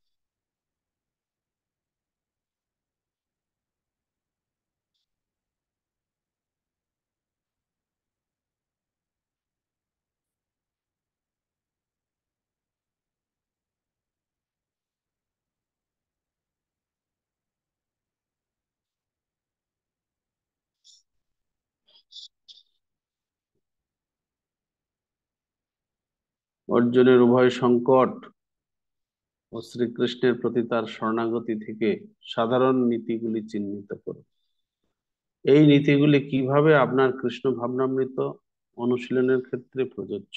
অর্জুনের উভয় সংকট ও শ্রীকৃষ্ণের প্রতি তার শরণাগতি থেকে সাধারণ নীতিগুলি চিহ্নিত করুন। এই নীতিগুলি কিভাবে আপনার কৃষ্ণ ভাবনামৃত অনুশীলনের ক্ষেত্রে প্রযোজ্য?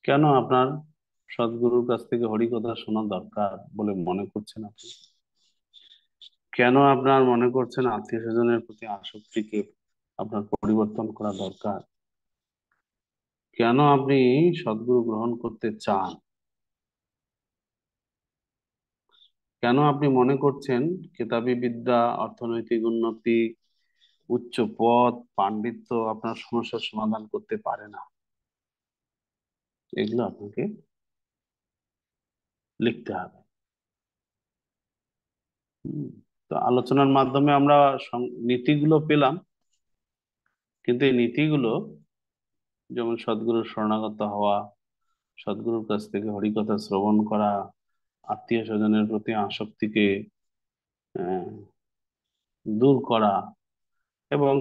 কেন আপনার সদ্গুরুর কাছ থেকে হরিকথা শোনা দরকার বলে মনে করছেন আপনি? কেন আপনার মনে করছেন আত্মীয় স্বজনের প্রতি আসক্তিকে আপনার পরিবর্তন করা দরকার? কেন আপনি সদ্গুরু গ্রহণ করতে চান? কেন আপনি মনে করছেন কেতাবি বিদ্যা, অর্থনৈতিক উন্নতি, উচ্চ পদ, পাণ্ডিত্য আপনার সমস্যার সমাধান করতে পারে না? এগুলো আপনাকে লিখতে হবে। তো আলোচনার মাধ্যমে আমরা নীতিগুলো পেলাম, কিন্তু এই নীতিগুলো যেমন সদ্গুরুর শরণাগত হওয়া, সদ্গুরুর কাছ থেকে হরিকথা শ্রবণ করা, আত্মীয় স্বজনের প্রতি আসক্তিকে আহ, দূর করা, এবং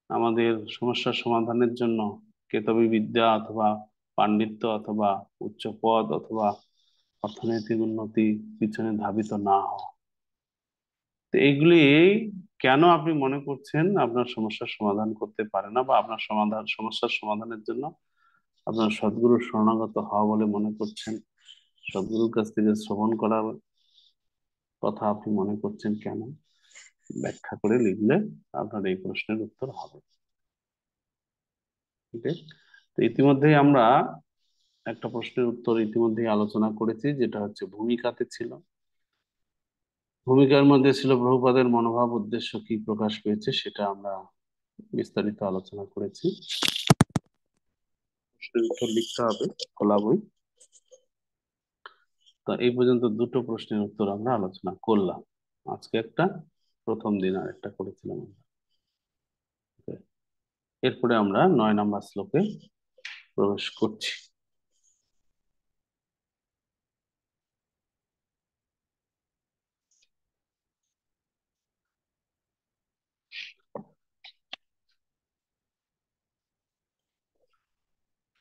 আমাদের সমস্যার সমাধানের জন্য কেতাবি বিদ্যা অথবা পাণ্ডিত্য অথবা উচ্চ পদ অথবা অর্থনৈতিক উন্নতি পিছনে ধাবিত না হওয়া, তো এইগুলি কেন আপনি মনে করছেন আপনার সমস্যার সমাধান করতে পারে না, বা আপনার সমস্যার সমাধানের জন্য আপনার সদ্গুরুর শরণাগত হওয়া বলে মনে করছেন, সদ্গুরুর কাছ থেকে শ্রবণ করার কথা আপনি মনে করছেন কেন, ব্যাখ্যা করে লিখলে আপনার এই প্রশ্নের উত্তর হবে। ঠিক আছে? তো ইতিমধ্যেই আমরা একটা প্রশ্নের উত্তর ইতিমধ্যেই আলোচনা করেছি, যেটা হচ্ছে ভূমিকাতে ছিল। ভূমিকার মধ্যে ছিল প্রভুপাদের মনোভাব, উদ্দেশ্য কি প্রকাশ পেয়েছে, সেটা আমরা বিস্তারিত আলোচনা করেছি। প্রশ্নের উত্তর লিখতে হবে, খোলা বই। তো এই পর্যন্ত 2টো প্রশ্নের উত্তর আমরা আলোচনা করলাম, আজকে একটা, প্রথম দিন আর একটা করেছিলাম আমরা। এরপরে আমরা 9 নম্বর শ্লোকে প্রবেশ করছি।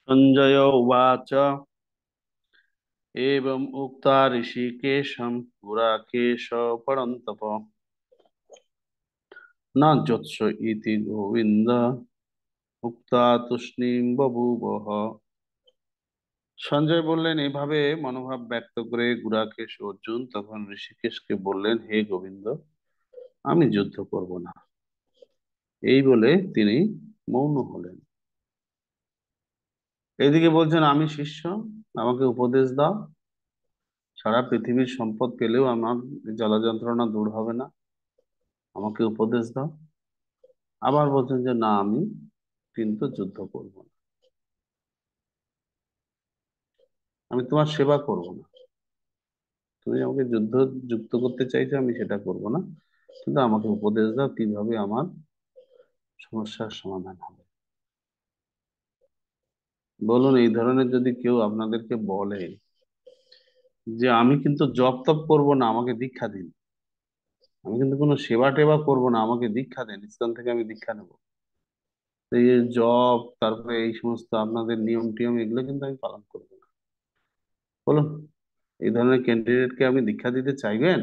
সঞ্জয় উবাচ एवम् उक्ता ऋषिकेशं गुराकेश परन्तप न जोत्स इति गोविन्द উক্তা তুষ্ণীম বভূবহ। সঞ্জয় বললেন, এইভাবে মনোভাব ব্যক্ত করে গুড়াকেশ অর্জুন তখন ঋষিকেশকে বললেন, হে গোবিন্দ, আমি যুদ্ধ করব না। এই বলে তিনি মৌন হলেন। এদিকে বলছেন, আমি শিষ্য, আমাকে উপদেশ দাও। সারা পৃথিবীর সম্পদ পেলেও আমার জ্বালা যন্ত্রণা দূর হবে না, আমাকে উপদেশ দাও। আবার বলছেন যে না, আমি কিন্তু যুদ্ধ করব না, আমি তোমার সেবা করব না। তুমি আমাকে যুদ্ধ যুক্ত করতে চাইছো, আমি সেটা করব না, কিন্তু আমাকে উপদেশ দাও কিভাবে আমার সমস্যার সমাধান হবে। বলুন, এই ধরনের যদি কেউ আপনাদেরকে বলে যে আমি কিন্তু জপ তপ করবো না, আমাকে দীক্ষা দিন, আমি কিন্তু কোনো সেবা টেবা করবো না, আমাকে দীক্ষা দেন, ইসলাম থেকে আমি দীক্ষা নেবো, তো এই যে জপ, তারপরে এই সমস্ত আপনাদের নিয়ম টিয়ম, এগুলো কিন্তু আমি পালন করবো না, বলুন, এই ধরনের ক্যান্ডিডেটকে আপনি দীক্ষা দিতে চাইবেন?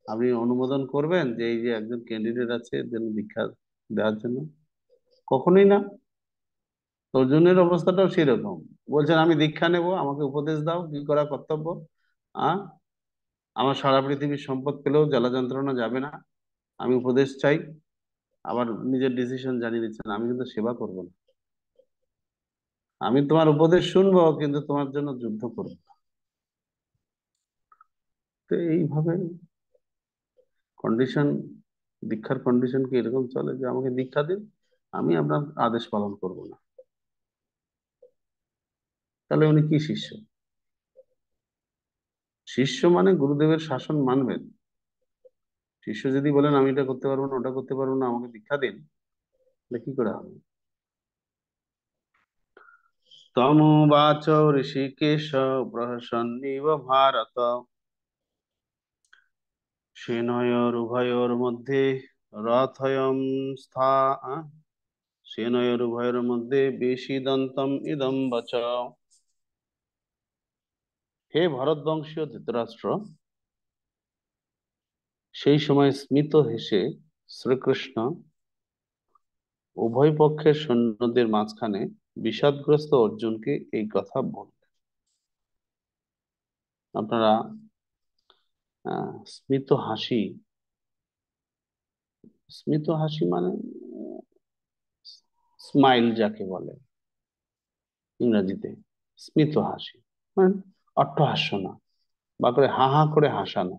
আপনি অনুমোদন করবেন যে এই যে একজন ক্যান্ডিডেট আছে এর জন্য দীক্ষা দেওয়ার জন্য? কখনোই না। অর্জুনের অবস্থাটাও সেরকম। বলছেন আমি দীক্ষা নেব, আমাকে উপদেশ দাও কি করা কর্তব্য। আহ আমার সারা পৃথিবীর সম্পদ পেলেও জ্বালা যন্ত্রণা যাবে না, আমি উপদেশ চাই। আবার নিজের ডিসিশন জানিয়ে দিচ্ছেন, আমি কিন্তু সেবা করব না, আমি তোমার উপদেশ শুনবো কিন্তু তোমার জন্য যুদ্ধ করবো না। তো এইভাবে কন্ডিশন, দীক্ষার কন্ডিশন কি এরকম চলে যে আমাকে দীক্ষা দিন, আমি আপনার আদেশ পালন করব না? তাহলে উনি কি শিষ্য? শিষ্য মানে গুরুদেবের শাসন মানবেন। শিষ্য যদি বলেন আমি এটা করতে পারবো না, ওটা করতে পারবো না, আমাকে দীক্ষা দিন, তাহলে কি করে হবে? তমুবাচ ঋষিকেশ প্রহসন্নিব ভারত সেনয়োরুভয়োর মধ্যে রথয়ং স্থা সেনয়োরুভয়োর মধ্যে বেশিদন্তম ইদম বচ। হে ভরতবংশীয় ধৃতরাষ্ট্র, সেই সময় স্মিত হেসে শ্রীকৃষ্ণ উভয় পক্ষের সৈন্যদের মাঝখানে বিষাদগ্রস্ত অর্জুনকে এই কথা বললেন। আপনারা স্মিত হাসি, স্মিত হাসি মানে স্মাইল যাকে বলে ইংরেজিতে, স্মিত হাসি মানে অট্টহাস্য না, বা করে হা হা করে হাসানো।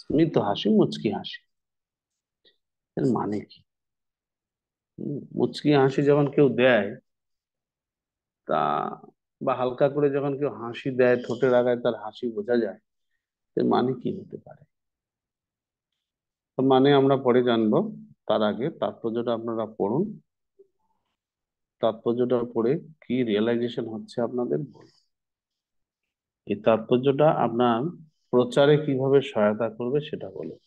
স্মিত হাসি, মুচকি হাসি, এর মানে কি? মুচকি হাসি যখন কেউ দেয়, তা বা হালকা করে যখন কেউ হাসি দেয়, ঠোঁটের আগায় তার হাসি বোঝা যায়, এর মানে কি হতে পারে? তো মানে আমরা পরে জানবো, তার আগে তাৎপর্যটা আপনারা পড়ুন। তাৎপর্যটা পড়ে কি রিয়েলাইজেশন হচ্ছে আপনাদের বলুন। এই তাৎপর্যটা আপনার প্রচারে কিভাবে সহায়তা করবে সেটা বলুন।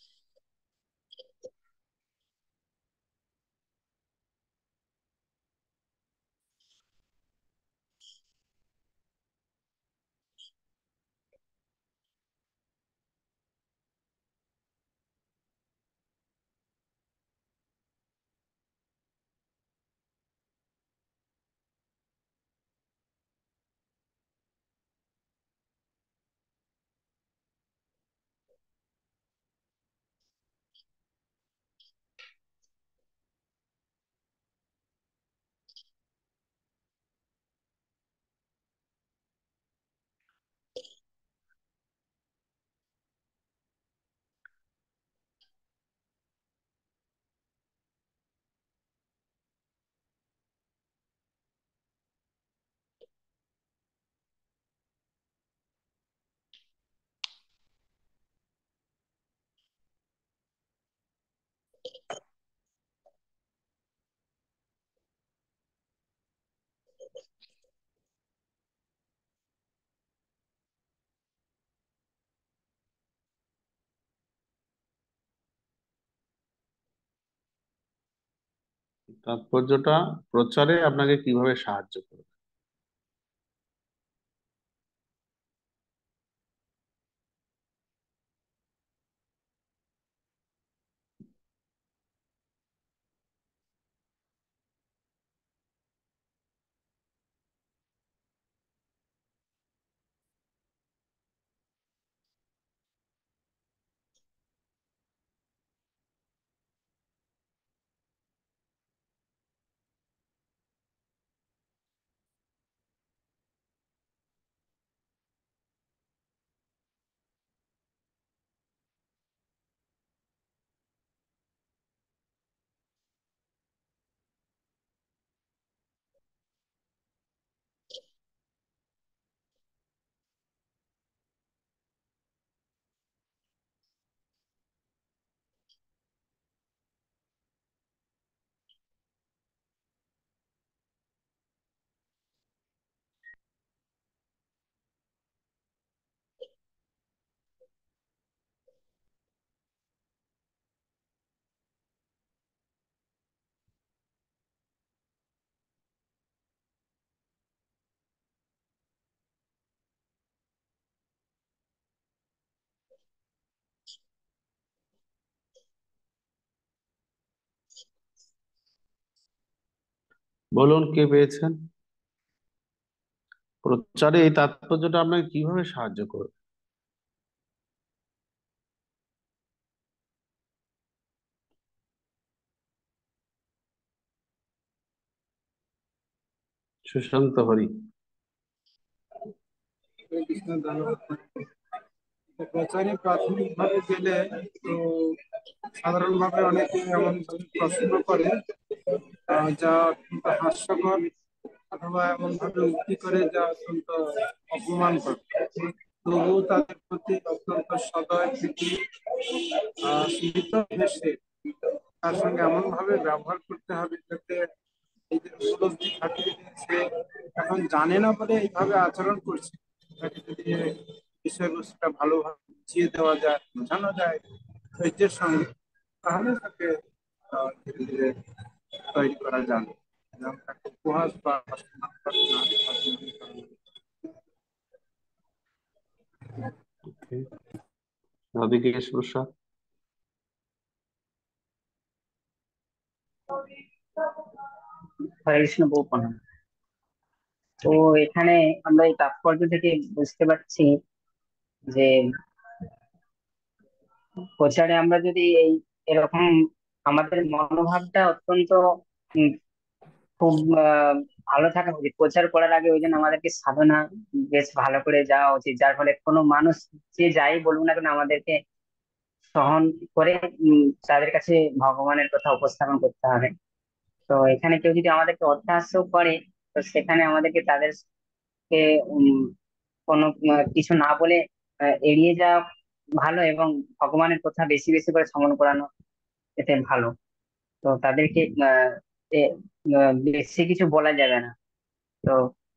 তাৎপর্যটা প্রচারে আপনাকে কিভাবে সাহায্য করবে? বলুন, কে পেয়েছেন? প্রচারে এই তাৎপর্যটা আপনাকে কিভাবে সাহায্য করবে? সুশান্ত হরি। কৃষ্ণ ধন্যবাদ। প্রচারে প্রাথমিকভাবে গেলে তো সাধারণভাবে অনেকে এমন প্রশ্ন করে যা অত্যন্ত হাস্যকর অথবা এমন ভাবে উক্তি করে যা অত্যন্ত অপমানকর। তবুও তাদের প্রতি অত্যন্ত সদয় প্রীতি স্মিত হেসে তার সঙ্গে এমন ভাবে ব্যবহার করতে হবে যাতে এই যে উপলব্ধি থাকে যে সে এখন জানে না বলে এইভাবে আচরণ করছে, তাকে যদি বিষয়বস্তুটা ভালোভাবে বুঝিয়ে দেওয়া যায়, বোঝানো যায় ধৈর্যের সঙ্গে, তাহলে তাকে ধীরে ধীরে তৈরি করা যাবে এবং তাকে উপহাস বা অসম্মান করা না করা। Okay. হৃষিকেশ প্রসাদ। হরে কৃষ্ণ বউ প্রণাম। তো এখানে আমরা এই তাৎপর্য থেকে বুঝতে পারছি যে প্রচারে আমরা যদি এরকম আমাদের মনোভাবটা অত্যন্ত উম, খুব ভালো থাকা উচিত প্রচার করার আগে। ওই জন্য আমাদেরকে সাধনা বেশ ভালো করে যাওয়া উচিত, যার ফলে কোনো মানুষ যে যাই বলুক না কেন আমাদেরকে সহন করে তাদের কাছে ভগবানের কথা উপস্থাপন করতে হবে। তো এখানে কেউ যদি আমাদেরকে অত্যাহাস্য করে, তো সেখানে আমাদেরকে তাদেরকে কোনো কিছু না বলে এড়িয়ে যাওয়া ভালো, এবং ভগবানের কথা বেশি বেশি করে স্মরণ করানো এতে ভালো। তো তাদেরকে এ, বেশি কিছু বলা যাবে না। তো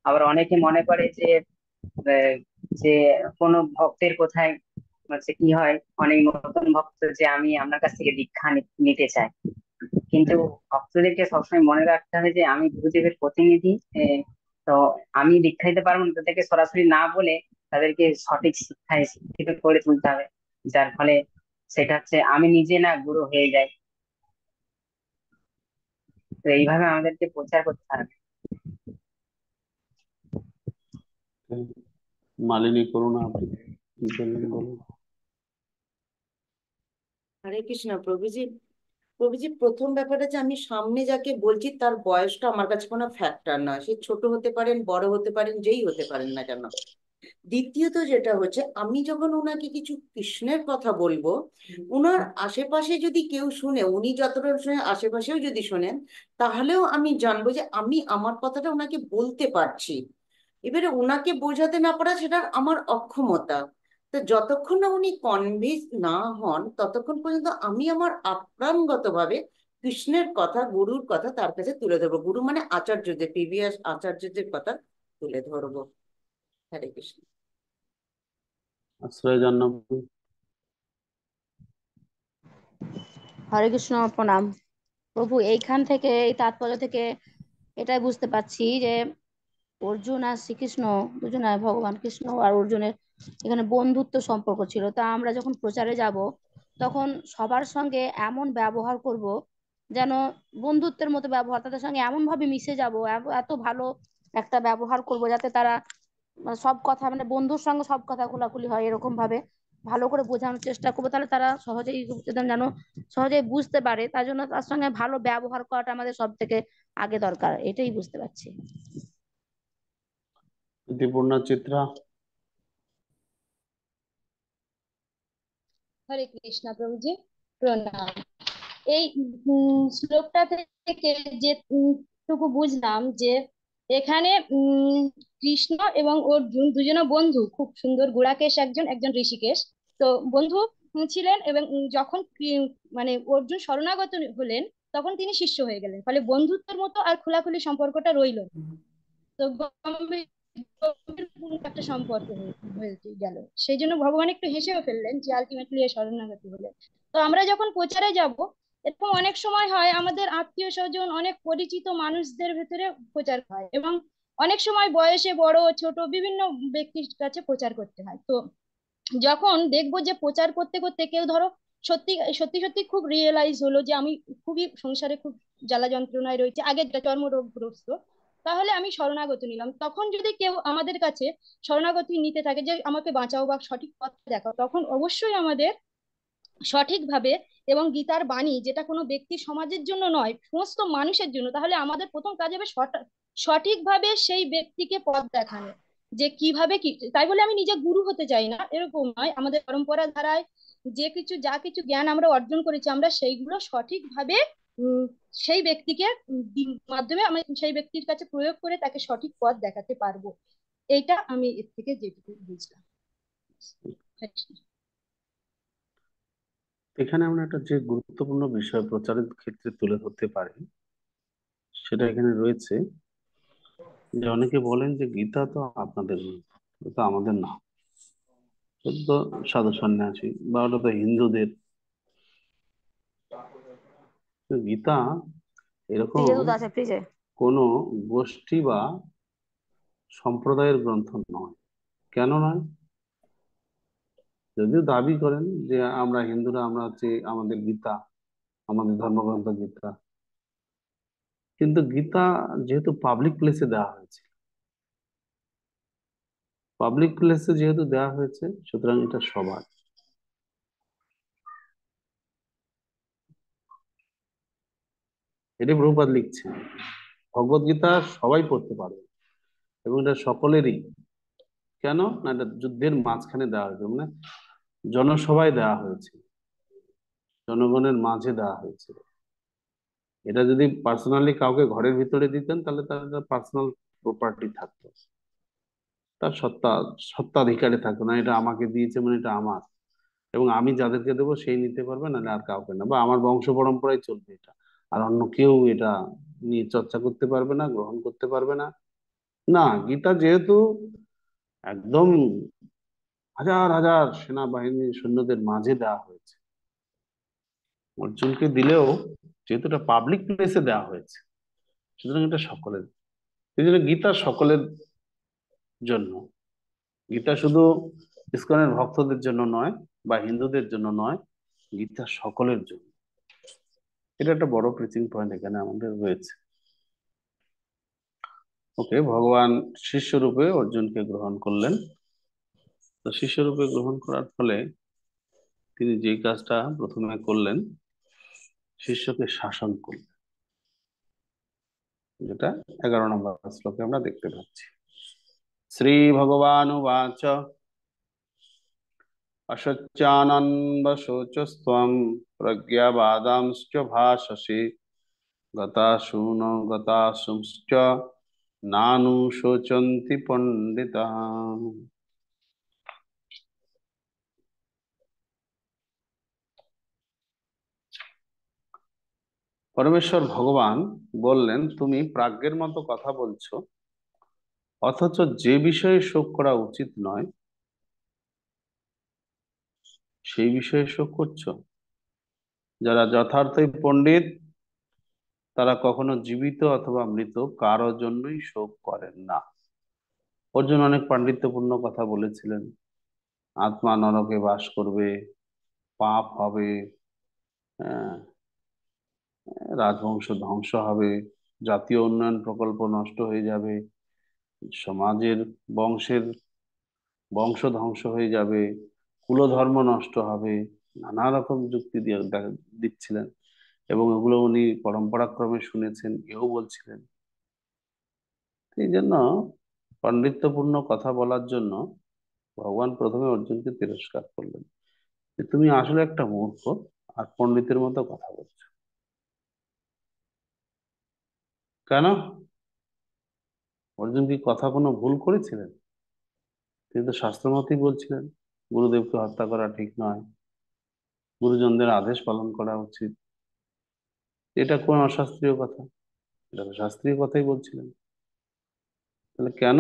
আবার অনেকে মনে করে যে আহ, যে কোনো ভক্তের কোথায় হচ্ছে কি হয়, অনেক নতুন ভক্ত যে আমি আপনার কাছ থেকে দীক্ষা নিতে চাই, কিন্তু ভক্তদেরকে সবসময় মনে রাখতে হবে যে আমি গুরুদেবের প্রতিনিধি। তো আমি দীক্ষা দিতে পারবো না, তাদেরকে সরাসরি না বলে তাদেরকে সঠিক শিক্ষায় শিক্ষিত করে তুলতে হবে, যার ফলে সেটা হচ্ছে আমি নিজে না গুরু হয়ে যাই। তো এইভাবে আমাদেরকে প্রচার করতে হবে। মালিনী, করুণা, আপনি কি বললেন বলুন। হরে কৃষ্ণ প্রভুজি। প্রভুজি, প্রথম ব্যাপারটা যে আমি সামনে যাকে বলছি তার বয়সটা আমার কাছে কোনো ফ্যাক্টর নয়। সে ছোট হতে পারেন, বড় হতে পারেন, যেই হতে পারেন না কেন। দ্বিতীয়ত যেটা হচ্ছে, আমি যখন ওনাকে কিছু কৃষ্ণের কথা বলবো, ওনার আশেপাশে যদি কেউ শুনে, উনি যতটা শুনে আশেপাশেও যদি শোনেন, তাহলেও আমি জানবো যে আমি আমার কথাটা ওনাকে বলতে পারছি। এবারে ওনাকে বোঝাতে না পারা সেটা আমার অক্ষমতা। তো যতক্ষণ না উনি কনভিন্স না হন, ততক্ষণ পর্যন্ত আমি আমার আপ্রাণগত ভাবে কৃষ্ণের কথা, গুরুর কথা তার কাছে তুলে ধরবো। গুরু মানে আচার্যদের, প্রিভিয়াস আচার্যদের কথা তুলে ধরবো। হরে কৃষ্ণ। আশ্রয় জাহ্নবী। হরে কৃষ্ণ প্রণাম। প্রভু এইখান থেকে, এই তাৎপর্য থেকে এটাই বুঝতে পারছি যে অর্জুন আর শ্রীকৃষ্ণ দুজনে, ভগবান কৃষ্ণ আর অর্জুনের এখানে বন্ধুত্ব সম্পর্ক ছিল। তা আমরা যখন প্রচারে যাব তখন সবার সঙ্গে এমন ব্যবহার করব যেন বন্ধুত্বের মতো ব্যবহার, তাদের সঙ্গে এমন ভাবে মিশে যাব, এত ভালো একটা ব্যবহার করব যাতে তারা সব কথা, মানে বন্ধুর সঙ্গে সব কথা খোলাখুলি হয়, এরকম ভাবে ভালো করে বোঝানোর চেষ্টা করবো। তাহলে তারা সহজেই যেন সহজেই বুঝতে পারে, তার জন্য তার সঙ্গে ভালো ব্যবহার করাটা আমাদের সব থেকে আগে দরকার, এটাই বুঝতে পারছি। পূর্ণা চিত্রা। হরে কৃষ্ণ প্রভুজি, প্রণাম। এই শ্লোকটা থেকে যেটুকু বুঝলাম যে এখানে কৃষ্ণ এবং অর্জুন দুজনে বন্ধু, খুব সুন্দর, গুড়াকেশ একজন, একজন ঋষিকেশ, তো বন্ধু ছিলেন। এবং যখন মানে অর্জুন শরণাগত হলেন তখন তিনি শিষ্য হয়ে গেলেন, ফলে বন্ধুত্বের মতো আর খোলাখুলি সম্পর্কটা রইল না। তো গম্ভীরপূর্ণ একটা সম্পর্ক হয়ে গেল। সেই জন্য ভগবান একটু হেসেও ফেললেন যে আলটিমেটলি এ শরণাগতি হলেন। তো আমরা যখন প্রচারে যাব, এরকম অনেক সময় হয় আমাদের আত্মীয় স্বজন, অনেক পরিচিত মানুষদের ভেতরে প্রচার হয়, এবং অনেক সময় বয়সে বড় ছোট বিভিন্ন ব্যক্তির কাছে প্রচার করতে হয়। তো যখন দেখবো যে প্রচার করতে করতে কেউ ধরো সত্যি সত্যি সত্যি খুব রিয়েলাইজ হলো যে আমি খুবই সংসারে খুব জ্বালা যন্ত্রণায় রয়েছে, আগে চর্মরোগগ্রস্ত, তাহলে আমি শরণাগতি নিলাম। তখন যদি কেউ আমাদের কাছে শরণাগতি নিতে থাকে যে আমাকে বাঁচাও বা সঠিক পথ দেখাও, তখন অবশ্যই আমাদের সঠিকভাবে, এবং গীতার বাণী যেটা কোনো ব্যক্তি সমাজের জন্য নয়, সমস্ত মানুষের জন্য, তাহলে আমাদের প্রথম কাজ হবে সঠিকভাবে সেই ব্যক্তিকে পথ দেখানো, যে কিভাবে কি। তাই বলে আমি নিজে গুরু হতে চাই না, এরকম নয়। আমাদের পরম্পরা ধারায় যে কিছু যা কিছু জ্ঞান আমরা অর্জন করেছি, আমরা সেইগুলো সঠিকভাবে উম সেই ব্যক্তিকে মাধ্যমে আমি সেই ব্যক্তির কাছে প্রয়োগ করে তাকে সঠিক পথ দেখাতে পারবো। এইটা আমি এর থেকে যেটুকু বুঝলাম। এখানে আমরা একটা যে গুরুত্বপূর্ণ বিষয় প্রচারের ক্ষেত্রে তুলে ধরতে পারি সেটা এখানে রয়েছে, যে অনেকে বলেন যে গীতা তো আপনাদের নয়, ওটা তো আমাদের না, ওটা তো সাধু সন্ন্যাসী বা ওটা তো হিন্দুদের। তো গীতা এরকম ফ্রিজে দুধ আছে, ফ্রিজে। কোনো গোষ্ঠী বা সম্প্রদায়ের গ্রন্থ নয়। কেন নয়? যদিও দাবি করেন যে আমরা হিন্দুরা, আমরা হচ্ছে আমাদের গীতা, আমাদের ধর্মগ্রন্থ গীতা, কিন্তু গীতা যেহেতু পাবলিক প্লেসে দেওয়া হয়েছে, পাবলিক প্লেসে যেহেতু দেওয়া হয়েছে, সুতরাং এটা সবার। এটি প্রভুপাদ লিখছেন, ভগবত গীতা সবাই পড়তে পারবে এবং এটা সকলেরই। কেন না? এটা যুদ্ধের মাঝখানে দেওয়া হয়েছে, মানে জনসভায় দেওয়া হয়েছে, জনগণের মাঝে দেওয়া হয়েছে। এটা যদি পার্সোনালি কাউকে ঘরের ভিতরে দিতেন তাহলে তার পার্সোনাল প্রপার্টি থাকতো, তার সত্ত্বাধিকারে থাকতো না, এটা আমাকে দিয়েছে মানে এটা আমার, এবং আমি যাদেরকে দেবো সেই নিতে পারবে, নাহলে আর কাউকে না, বা আমার বংশ পরম্পরায় চলবে এটা, আর অন্য কেউ এটা নিয়ে চর্চা করতে পারবে না, গ্রহণ করতে পারবে না। না, গীতা যেহেতু একদম হাজার হাজার সেনাবাহিনী সৈন্যদের মাঝে দেওয়া হয়েছে, অর্জুনকে দিলেও যেহেতু এটা পাবলিক প্লেসে দেওয়া হয়েছে, সুতরাং এটা সকলের। এই জন্য গীতা সকলের জন্য। গীতা শুধু ইসকনের ভক্তদের জন্য নয় বা হিন্দুদের জন্য নয়, গীতা সকলের জন্য। এটা একটা বড় প্রিচিং পয়েন্ট এখানে আমাদের রয়েছে। ওকে, ভগবান শিষ্যরূপে অর্জুনকে গ্রহণ করলেন। তো শিষ্যরূপে গ্রহণ করার ফলে তিনি যে কাজটা প্রথমে করলেন, শিষ্যকে শাসন করলেন, যেটা 11 নম্বর শ্লোকে আমরা দেখতে পাচ্ছি। শ্রী ভগবানুবাচ অসচ্চানন্বশোচস্ত্বং প্রজ্ঞাবাদাংশ্চ ভাষসি গতাসূন গতাসুশ্চ নানুশোচন্তি পণ্ডিতাঃ। পরমেশ্বর ভগবান বললেন, তুমি প্রাজ্ঞের মতো কথা বলছো, অথচ যে বিষয়ে শোক করা উচিত নয় সেই বিষয়ে শোক করছো। যারা যথার্থই পণ্ডিত তারা কখনো জীবিত অথবা মৃত কারো জন্যই শোক করেন না। অর্জুন অনেক পাণ্ডিত্যপূর্ণ কথা বলেছিলেন। আত্মা নরকে বাস করবে, পাপ হবে, আহ, রাজবংশ ধ্বংস হবে, জাতীয় উন্নয়ন প্রকল্প নষ্ট হয়ে যাবে, সমাজের বংশের বংশ ধ্বংস হয়ে যাবে, কুলধর্ম নষ্ট হবে, নানা রকম যুক্তি দিয়ে দিচ্ছিলেন। এবং এগুলো উনি পরম্পরাক্রমে শুনেছেন, এও বলছিলেন। এই জন্য পাণ্ডিত্যপূর্ণ কথা বলার জন্য ভগবান প্রথমে অর্জুনকে তিরস্কার করলেন, যে তুমি আসলে একটা মূর্খ, আর পণ্ডিতের মতো কথা বলছো। কেন? অর্জুন কি কথা কোনো ভুল করেছিলেন? তিনি তো শাস্ত্রমতই বলছিলেন গুরুদেবকে হত্যা করা ঠিক নয়, গুরুজনদের আদেশ পালন করা উচিত। এটা কোন অশাস্ত্রীয় কথা? এটা তো শাস্ত্রীয় কথাই বলছিলেন। তাহলে কেন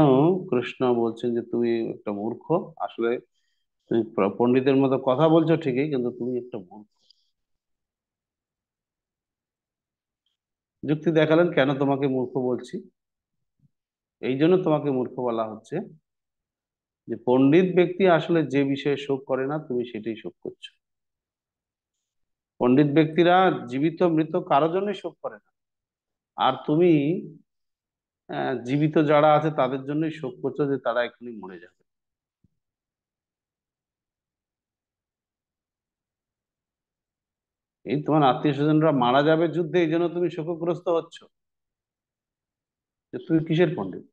কৃষ্ণ বলছেন যে তুমি একটা মূর্খ? আসলে তুমি পণ্ডিতের মতো কথা বলছো ঠিকই, কিন্তু তুমি একটা মূর্খ। যুক্তি দেখালেন কেন তোমাকে মূর্খ বলছি। এই জন্য তোমাকে মূর্খ বলা হচ্ছে যে পণ্ডিত ব্যক্তি আসলে যে বিষয়ে শোক করে না, তুমি সেটাই শোক করছো। পণ্ডিত ব্যক্তিরা জীবিত মৃত কারো জন্যই শোক করে না, আর তুমি জীবিত যারা আছে তাদের জন্যই শোক করছো যে তারা এখনই মরে যাবে। এই তোমার আত্মীয় স্বজনরা মারা যাবে যুদ্ধে, এই জন্য তুমি শোকগ্রস্ত হচ্ছ। যে তুমি কিসের পণ্ডিত?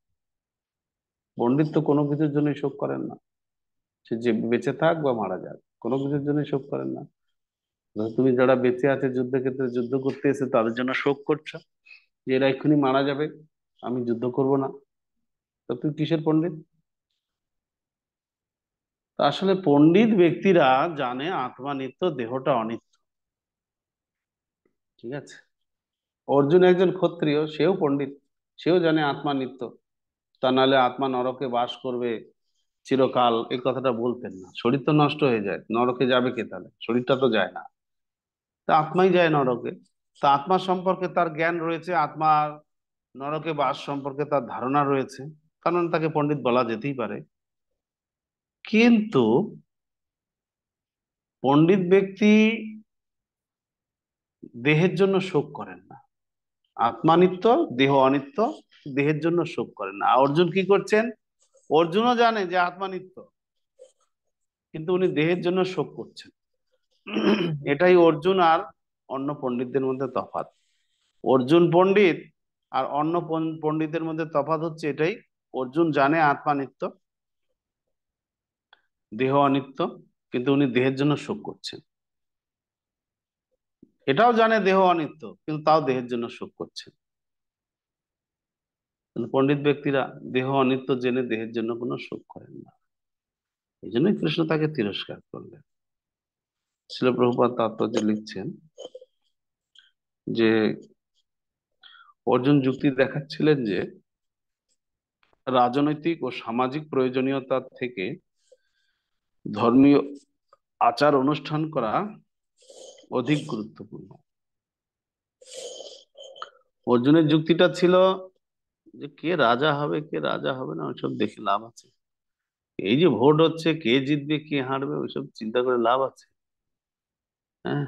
পণ্ডিত তো কোনো কিছুর জন্য শোক করেন না, সে যে বেঁচে থাক বা মারা যাক, কোনো কিছুর জন্য শোক করেন না। তুমি যারা বেঁচে আছে যুদ্ধক্ষেত্রে যুদ্ধ করতে এসে তাদের জন্য শোক করছো, যে এরা এক্ষুনি মারা যাবে, আমি যুদ্ধ করব না। তো তুই কিসের পণ্ডিত? তো আসলে পণ্ডিত ব্যক্তিরা জানে আত্মা নিত্য, দেহটা অনিত্য। ঠিক আছে? অর্জুন একজন ক্ষত্রিয়, সেও পণ্ডিত, সেও জানে আত্মা নিত্য। তা নাহলে আত্মা নরকে বাস করবে চিরকাল এই কথাটা বলতেন না। শরীর তো নষ্ট হয়ে যায়, নরকে যাবে কে তাহলে? শরীরটা তো যায় না, তা আত্মাই যায় নরকে। তা আত্মা সম্পর্কে তার জ্ঞান রয়েছে, আত্মার নরকে বাস সম্পর্কে তার ধারণা রয়েছে, কারণ তাকে পণ্ডিত বলা যেতেই পারে। কিন্তু পণ্ডিত ব্যক্তি দেহের জন্য শোক করেন না। আত্মা নিত্য, দেহ অনিত্য, দেহের জন্য শোক করেন না। আর অর্জুন কি করছেন? অর্জুনও জানে যে আত্মা নিত্য, কিন্তু উনি দেহের জন্য শোক করছেন। এটাই অর্জুন আর অন্য পণ্ডিতদের মধ্যে তফাৎ। অর্জুন পণ্ডিত আর অন্য পণ্ডিতের মধ্যে তফাৎ হচ্ছে এটাই, অর্জুন জানে আত্মা নিত্য, দেহ অনিত্য, কিন্তু উনি দেহের জন্য শোক করছেন। এটাও জানে দেহ অনিত্য, কিন্তু তাও দেহের জন্য শোক করছেন। কিন্তু পণ্ডিত ব্যক্তিরা দেহ অনিত্য জেনে দেহের জন্য কোনো শোক করেন না। এই জন্যই কৃষ্ণ তাকে তিরস্কার করলেন। শিল প্রভুপাদ তাৎপর্যে লিখছেন যে অর্জুন যুক্তি দেখাচ্ছিলেন যে রাজনৈতিক ও সামাজিক প্রয়োজনীয়তা থেকে ধর্মীয় আচার অনুষ্ঠান করা অধিক গুরুত্বপূর্ণ। অর্জুনের যুক্তিটা ছিল যে কে রাজা হবে কে রাজা হবে না ওইসব দেখে লাভ আছে, এই যে ভোট হচ্ছে কে জিতবে কে হারবে ওইসব চিন্তা করে লাভ আছে? হ্যাঁ,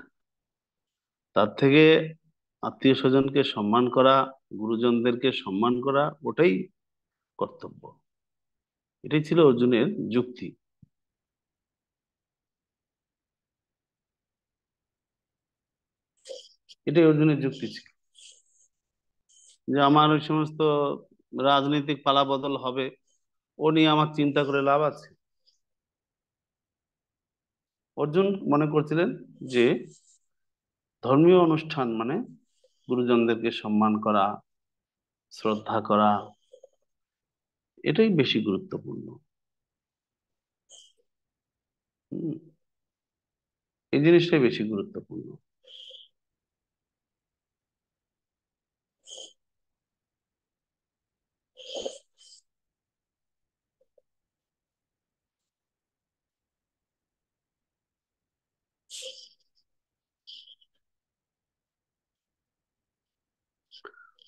তার থেকে আত্মীয় স্বজনকে সম্মান করা, গুরুজনদেরকে সম্মান করা, ওটাই কর্তব্য। এটাই ছিল অর্জুনের যুক্তি। এটাই অর্জুনের যুক্তি ছিল, যে আমার ওই সমস্ত রাজনৈতিক পালাবদল হবে, ও নিয়ে আমার চিন্তা করে লাভ আছে? অর্জুন মনে করছিলেন যে ধর্মীয় অনুষ্ঠান মানে গুরুজনদেরকে সম্মান করা, শ্রদ্ধা করা, এটাই বেশি গুরুত্বপূর্ণ। হম, এই জিনিসটাই বেশি গুরুত্বপূর্ণ।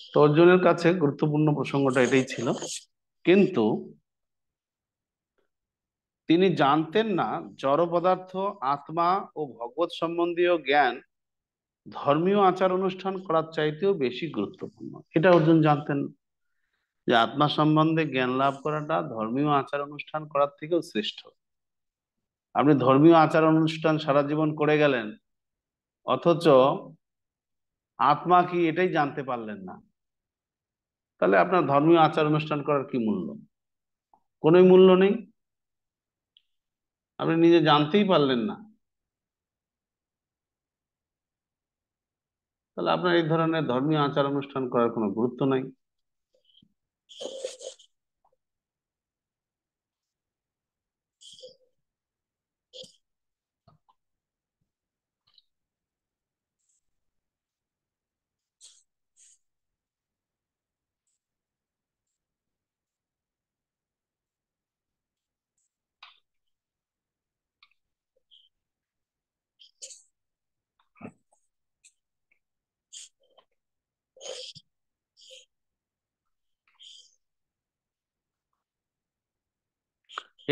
তো অর্জুনের কাছে গুরুত্বপূর্ণ প্রসঙ্গটা এটাই ছিল, কিন্তু তিনি জানতেন না জড় পদার্থ, আত্মা ও ভগবত সম্বন্ধীয় জ্ঞান ধর্মীয় আচার অনুষ্ঠান করার চাইতেও বেশি গুরুত্বপূর্ণ। এটা অর্জুন জানতেন না, যে আত্মা সম্বন্ধে জ্ঞান লাভ করাটা ধর্মীয় আচার অনুষ্ঠান করার থেকেও শ্রেষ্ঠ। আপনি ধর্মীয় আচার অনুষ্ঠান সারা জীবন করে গেলেন, অথচ আত্মা কি এটাই জানতে পারলেন না, তাহলে আপনার ধর্মীয় আচার অনুষ্ঠান করার কি মূল্য? কোনোই মূল্য নেই। আপনি নিজে জানতেই পারলেন না, তাহলে আপনার এই ধরনের ধর্মীয় আচার অনুষ্ঠান করার কোনো গুরুত্ব নাই।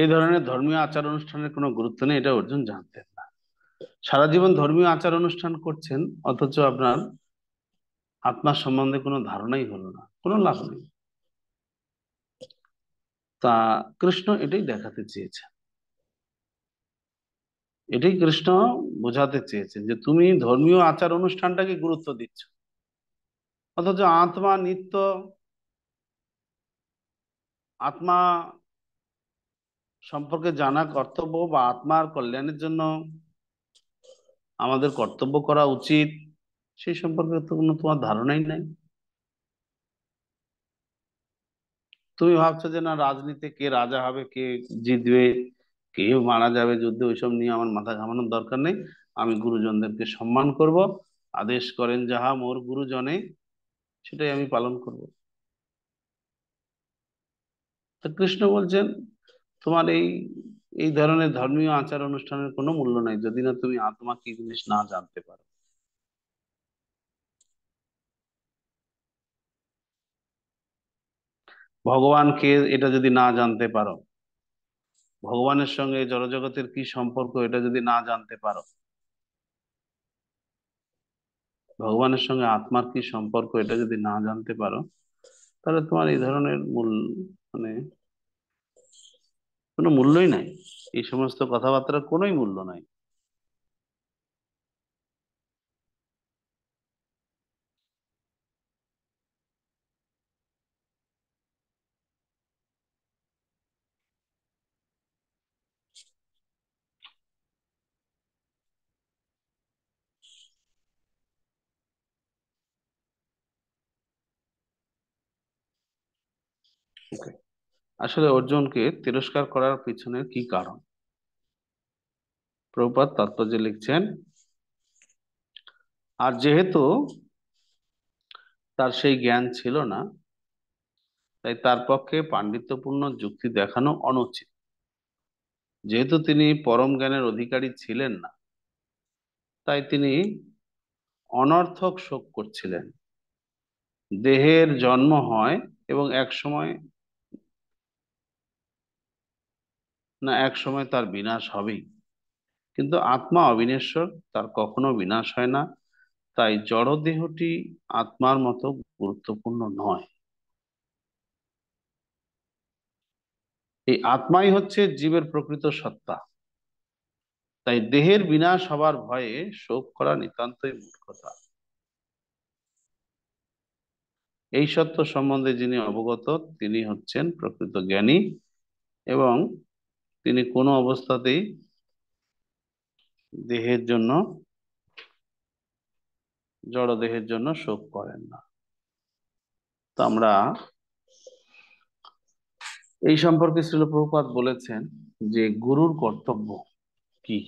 এই ধরনের ধর্মীয় আচার অনুষ্ঠানের কোনো গুরুত্ব নেই, এটা অর্জুন জানতেন না। সারা জীবন ধর্মীয় আচার অনুষ্ঠান করছেন, অথচ আপনার আত্মার সম্বন্ধে কোনো ধারণাই হলো না, কোনো লাভ নেই। তা কৃষ্ণ এটাই দেখাতে চেয়েছেন, এটাই কৃষ্ণ বোঝাতে চেয়েছেন, যে তুমি ধর্মীয় আচার অনুষ্ঠানটাকে গুরুত্ব দিচ্ছ, অথচ আত্মা নিত্য, আত্মা সম্পর্কে জানা কর্তব্য, বা আত্মার কল্যাণের জন্য আমাদের কর্তব্য করা উচিত, সেই সম্পর্কে তো কোনো তোমার ধারণাই নাই। তুমি ভাবছো যে না, রাজনীতি কে রাজা হবে, কে জিতবে, কে মারা যাবে যুদ্ধে, ওইসব নিয়ে আমার মাথা ঘামানোর দরকার নেই। আমি গুরুজনদেরকে সম্মান করব, আদেশ করেন যাহা মোর গুরুজনে, সেটাই আমি পালন করব। তো কৃষ্ণ বলছেন, তোমার এই এই ধরনের ধর্মীয় আচার অনুষ্ঠানের কোনো মূল্য নাই, যদি না তুমি আত্মা কি জিনিস না জানতে পারো। ভগবানকে এটা যদি না জানতে পারো, ভগবানের সঙ্গে জড়জগতের কি সম্পর্ক এটা যদি না জানতে পারো, ভগবানের সঙ্গে আত্মার কি সম্পর্ক এটা যদি না জানতে পারো, তাহলে তোমার এই ধরনের মানে কোনো মূল্যই নাই। এই সমস্ত কথাবার্তার কোনোই মূল্য নাই। আসলে অর্জুনকে তিরস্কার করার পিছনে কি কারণ, প্রভুপাদ তাৎপর্যে লিখছেন, আর যেহেতু তার সেই জ্ঞান ছিল না, তাই তার পক্ষে পাণ্ডিত্যপূর্ণ যুক্তি দেখানো অনুচিত। যেহেতু তিনি পরম জ্ঞানের অধিকারী ছিলেন না, তাই তিনি অনর্থক শোক করছিলেন। দেহের জন্ম হয় এবং এক সময় না এক সময় তার বিনাশ হবেই, কিন্তু আত্মা অবিনশ্বর, তার কখনো বিনাশ হয় না। তাই জড় দেহটি আত্মার মতো গুরুত্বপূর্ণ নয়। এই আত্মাই হচ্ছে জীবের প্রকৃত সত্তা। তাই দেহের বিনাশ হবার ভয়ে শোক করা নিতান্তই মূর্খতা। এই সত্য সম্বন্ধে যিনি অবগত, তিনি হচ্ছেন প্রকৃত জ্ঞানী, এবং তিনি কোনো অবস্থাতেই দেহের জন্য, জড় দেহের জন্য শোক করেন না। তো আমরা এই সম্পর্কে শ্রীল প্রভুপাদ বলেছেন যে গুরুর কর্তব্য কি।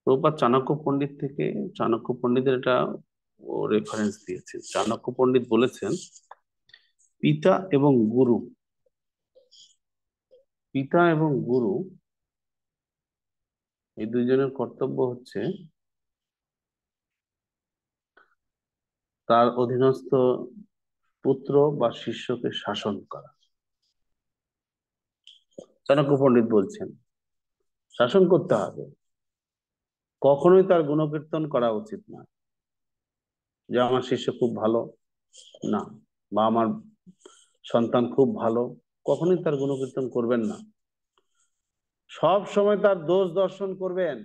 প্রভুপাদ চাণক্য পণ্ডিত থেকে, চাণক্য পণ্ডিতের এটা ও রেফারেন্স দিয়েছেন। চাণক্য পণ্ডিত বলেছেন, পিতা এবং গুরু, পিতা এবং গুরু এই দুইজনের কর্তব্য হচ্ছে তার অধীনস্থ পুত্র বা শিষ্যকে শাসন করা। চাণক্য পণ্ডিত বলছেন শাসন করতে হবে, কখনোই তার গুণকীর্তন করা উচিত না, যে আমার শিষ্য খুব ভালো না, বা আমার সন্তান খুব ভালো, কখনোই তার গুণকীর্তন করবেন না। সব সময় তার দোষ দর্শন করবেন।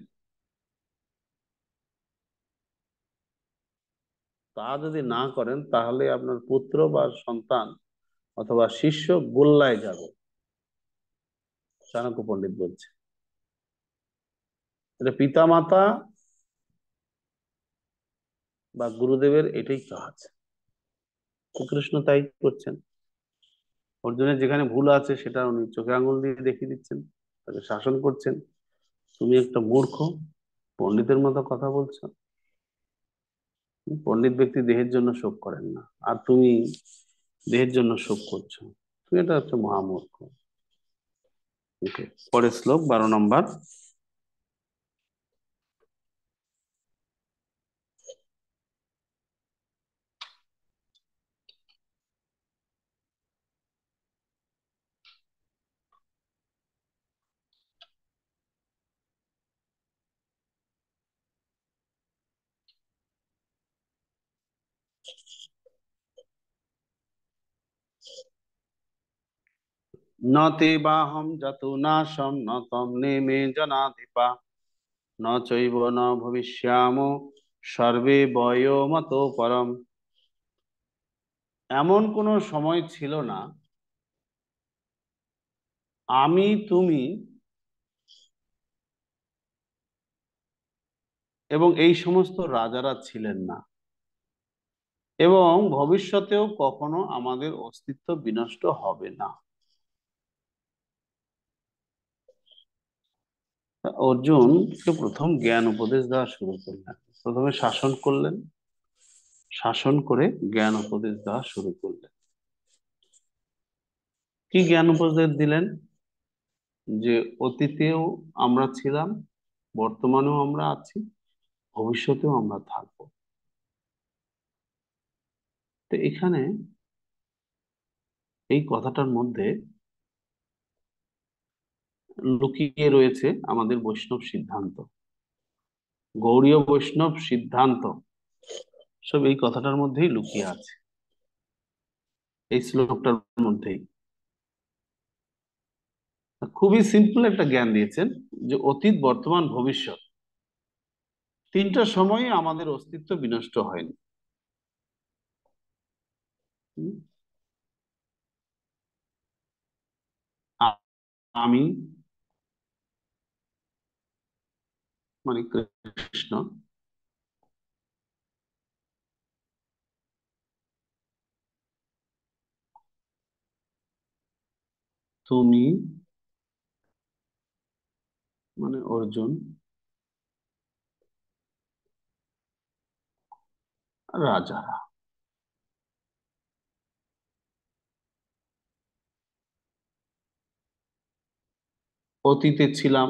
তা যদি না করেন তাহলে আপনার পুত্র বা সন্তান অথবা শিষ্য গোল্লায় যাবে, চাণক্য পণ্ডিত বলছে। এটা পিতা মাতা বা গুরুদেবের এটাই কাজ। কৃষ্ণ তাই করছেন। অর্জুনের যেখানে ভুল আছে সেটা উনি চোখে আঙুল দিয়ে দেখিয়ে দিচ্ছেন, তাকে শাসন করছেন। তুমি একটা মূর্খ, পণ্ডিতের মতো কথা বলছো। পণ্ডিত ব্যক্তি দেহের জন্য শোক করেন না, আর তুমি দেহের জন্য শোক করছো, তুমি এটা হচ্ছে মহামূর্খ। পরের শ্লোক 12 নম্বর। ন তে বাহম জাতু নাশম ন তম নেমে জনাধিপা ন চৈব ন ভবিষ্যামো সর্বে বয়োমতো পরম। এমন কোন সময় ছিল না আমি তুমি এবং এই সমস্ত রাজারা ছিলেন না, এবং ভবিষ্যতেও কখনো আমাদের অস্তিত্ব বিনষ্ট হবে না। অর্জুনকে প্রথম জ্ঞান উপদেশ দেওয়া শুরু করলেন। প্রথমে শাসন করলেন, শাসন করে জ্ঞান উপদেশ দেওয়া শুরু করলেন। কি জ্ঞান উপদেশ দিলেন? যে অতীতেও আমরা ছিলাম, বর্তমানেও আমরা আছি, ভবিষ্যতেও আমরা থাকবো। তো এখানে এই কথাটার মধ্যে লুকিয়ে রয়েছে আমাদের বৈষ্ণব সিদ্ধান্ত, গৌড়ীয় বৈষ্ণব সিদ্ধান্ত, সব এই কথাটার মধ্যেই লুকিয়ে আছে, এই শ্লোকটার মধ্যেই। খুবই সিম্পল একটা জ্ঞান দিয়েছেন যে অতীত, বর্তমান, ভবিষ্যৎ তিনটা সময়ে আমাদের অস্তিত্ব বিনষ্ট হয়নি। হুম? আ- আমি মানে কৃষ্ণ, তুমি মানে অর্জুন, রাজারা। অতীতে ছিলাম,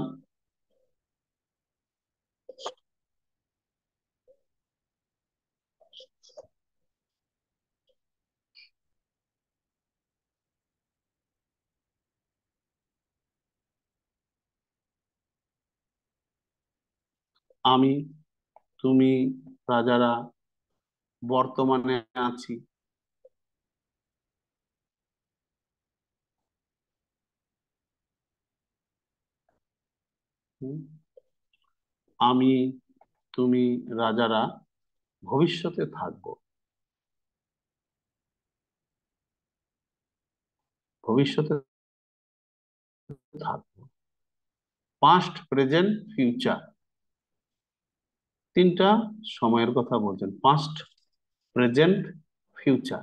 আমি তুমি রাজারা বর্তমানে আছি। হুম? আমি তুমি রাজারা ভবিষ্যতে থাকবো, ভবিষ্যতে থাকবো। পাস্ট, প্রেজেন্ট, ফিউচার, তিনটা সময়ের কথা বলছেন, পাস্ট, প্রেজেন্ট, ফিউচার।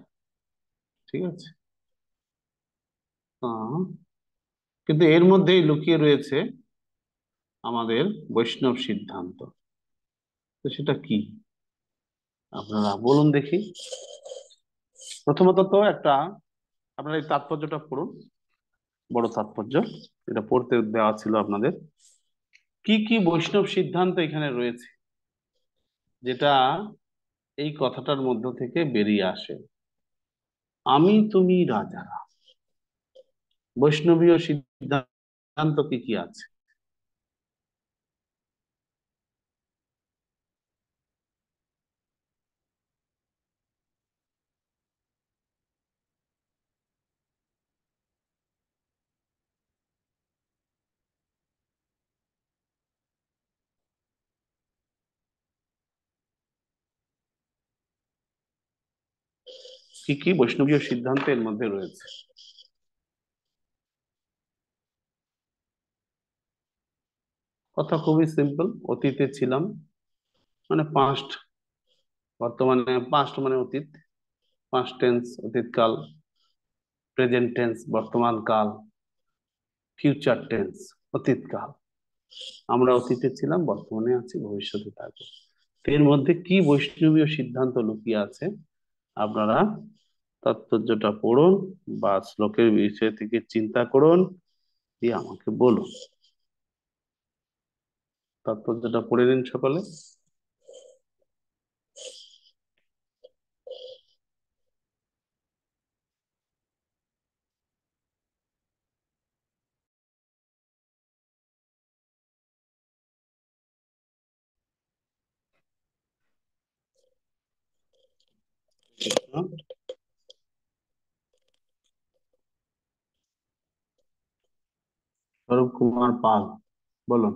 ঠিক আছে? আহ, কিন্তু এর মধ্যেই লুকিয়ে রয়েছে আমাদের বৈষ্ণব সিদ্ধান্ত। তো সেটা কি আপনারা বলুন দেখি। প্রথমত তো একটা, আপনারা এই তাৎপর্যটা পড়ুন, বড় তাৎপর্য, এটা পড়তে দেওয়া ছিল আপনাদের। কি কি বৈষ্ণব সিদ্ধান্ত এখানে রয়েছে, যেটা এই কথাটার মধ্য থেকে বেরিয়ে আসে আমি তুমি রাজারা। বৈষ্ণবীয় সিদ্ধান্ত কি কি আছে? কি কি বৈষ্ণবীয় সিদ্ধান্ত এর মধ্যে রয়েছে? কথা খুবই সিম্পল। অতীতে ছিলাম মানে পাস্ট, বর্তমানে পাস্ট মানে অতীত, পাস্ট টেন্স অতীতকাল, প্রেজেন্ট টেন্স বর্তমান কাল, ফিউচার টেন্স অতীতকাল। আমরা অতীতে ছিলাম, বর্তমানে আছি, ভবিষ্যতে থাকবো। এর মধ্যে কি বৈষ্ণবীয় সিদ্ধান্ত লুকিয়ে আছে আপনারা তাৎপর্যটা পড়ুন বা শ্লোকের বিষয় থেকে চিন্তা করুন, দিয়ে আমাকে বলুন। তাৎপর্যটা পড়ে নিন সকলে। স্বরূপ কুমার পাল, বলুন।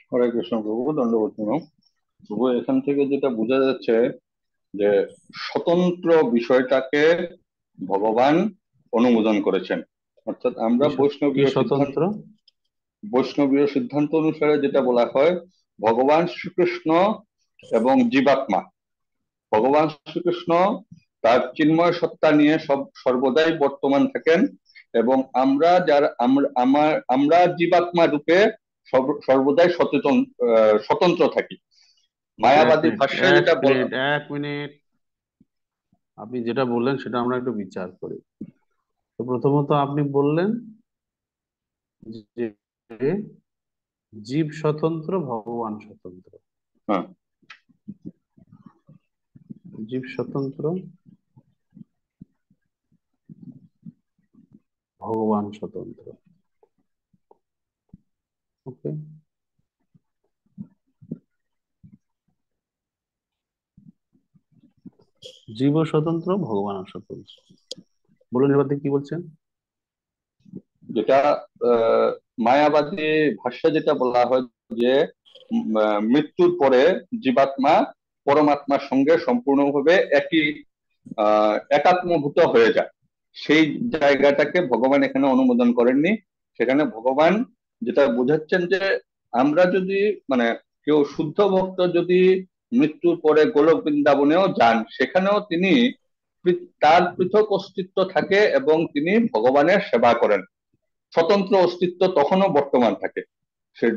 হরে কৃষ্ণ প্রভু, দণ্ডবত প্রণাম। প্রভু, এখান থেকে যেটা বোঝা যাচ্ছে যে স্বতন্ত্র বিষয়টাকে ভগবান অনুমোদন করেছেন। অর্থাৎ আমরা কি স্বতন্ত্র? বৈষ্ণবীয় সিদ্ধান্ত অনুসারে যেটা বলা হয়, ভগবান শ্রীকৃষ্ণ এবং জীবাত্মা, ভগবান শ্রীকৃষ্ণ তার চিন্ময় সত্তা নিয়ে সর্বদাই বর্তমান থাকেন, এবং আমরা যারা আমরা জীবাত্মা রূপে সর্বদাই স্বতন্ত্র থাকি। মায়াবাদী ভাষ্যে যেটা বলা। এক মিনিট, আপনি যেটা বললেন সেটা আমরা একটু বিচার করি। তো প্রথমত আপনি বললেন যে জীব স্বতন্ত্র, ভগবান স্বতন্ত্র। হ্যাঁ, জীব স্বতন্ত্র, ভগবান স্বতন্ত্র। ওকে, জীব স্বতন্ত্র, ভগবান স্বতন্ত্র। বলুন এবার কি বলছেন। যেটা মায়াবাদী ভাষ্যে যেটা বলা হয় যে মৃত্যুর পরে জীবাত্মা পরমাত্মার সঙ্গে সম্পূর্ণভাবে একাত্মভূত হয়ে যায়। সেই জায়গাটাকে ভগবান এখানে অনুমোদন করেননি। সেখানে ভগবান যেটা বোঝাচ্ছেন যে আমরা যদি মানে কেউ শুদ্ধ ভক্ত যদি মৃত্যুর পরে গোলক বৃন্দাবনেও যান, সেখানেও তিনি তার পৃথক অস্তিত্ব থাকে এবং তিনি ভগবানের সেবা করেন। স্বতন্ত্র অস্তিত্ব তখনও বর্তমান থাকে,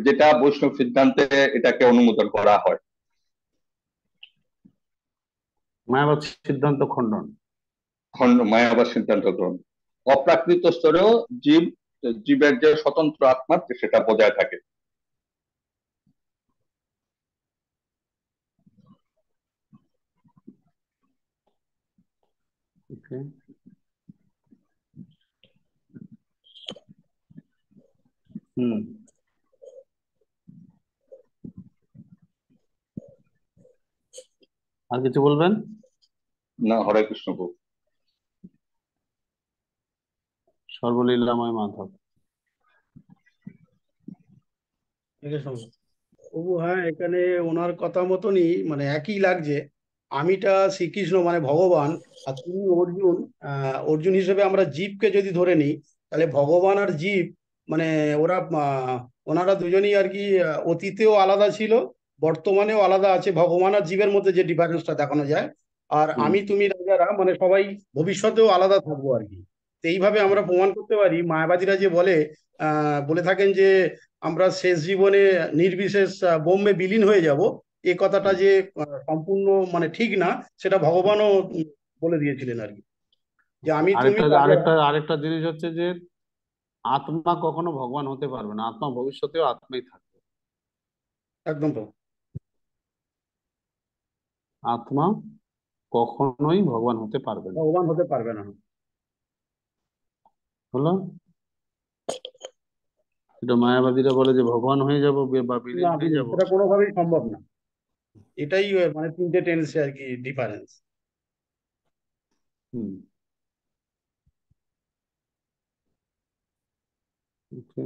যেটা বৈষ্ণব সিদ্ধান্তে এটাকে অনুমোদন করা হয়। মায়াবাদ সিদ্ধান্ত খণ্ডন। মায়াবাদ সিদ্ধান্ত গ্রহণ। অপ্রাকৃত স্তরেও জীবের যে স্বতন্ত্র আত্মা সেটা বজায় থাকে। আর কিছু বলবেন? না, হরে কৃষ্ণ প্রভু। সর্বলীলাময় মাধব। প্রভু, হ্যাঁ, এখানে ওনার কথা মতনই মানে একই লাগছে। আমিটা শ্রীকৃষ্ণ মানে ভগবান, আর তিনি অর্জুন। অর্জুন হিসেবে আমরা জীবকে যদি ধরে নিই, তাহলে ভগবান আর জীব মানে ওনারা দুজনেই আর কি অতীতেও আলাদা ছিল, বর্তমানেও আলাদা আছে। ভগবান আর জীবের মধ্যে যে ডিফারেন্সটা দেখানো যায়, আর আমি তুমি রাজারা মানে সবাই ভবিষ্যতেও আলাদা থাকবো আর কি। তো এইভাবে আমরা প্রমাণ করতে পারি। মায়াবাদীরা যে বলে থাকেন যে আমরা শেষ জীবনে নির্বিশেষ বোম্বে বিলীন হয়ে যাব, এই কথাটা যে সম্পূর্ণ মানে ঠিক না, সেটা ভগবানও বলে দিয়েছিলেন আর কি, যে আমি তুমি আরেকটা জিনিস হচ্ছে যে আত্মা কখনো ভগবান হতে পারবে না, আত্মা ভবিষ্যতেও আত্মাই থাকবে। একদম প্রভু। আত্মা কখনোই ভগবান হতে পারবে না। ভগবান হতে পারবে না। হলো, এটা মায়াবাদীরা বলে যে ভগবান হয়ে যাব বা বিলীন না, হয়ে যাব। সেটা কোনোভাবেই সম্ভব না। এটাই মানে তিনটে টেন্সে আর কি ডিফারেন্স। হুম, ওকে।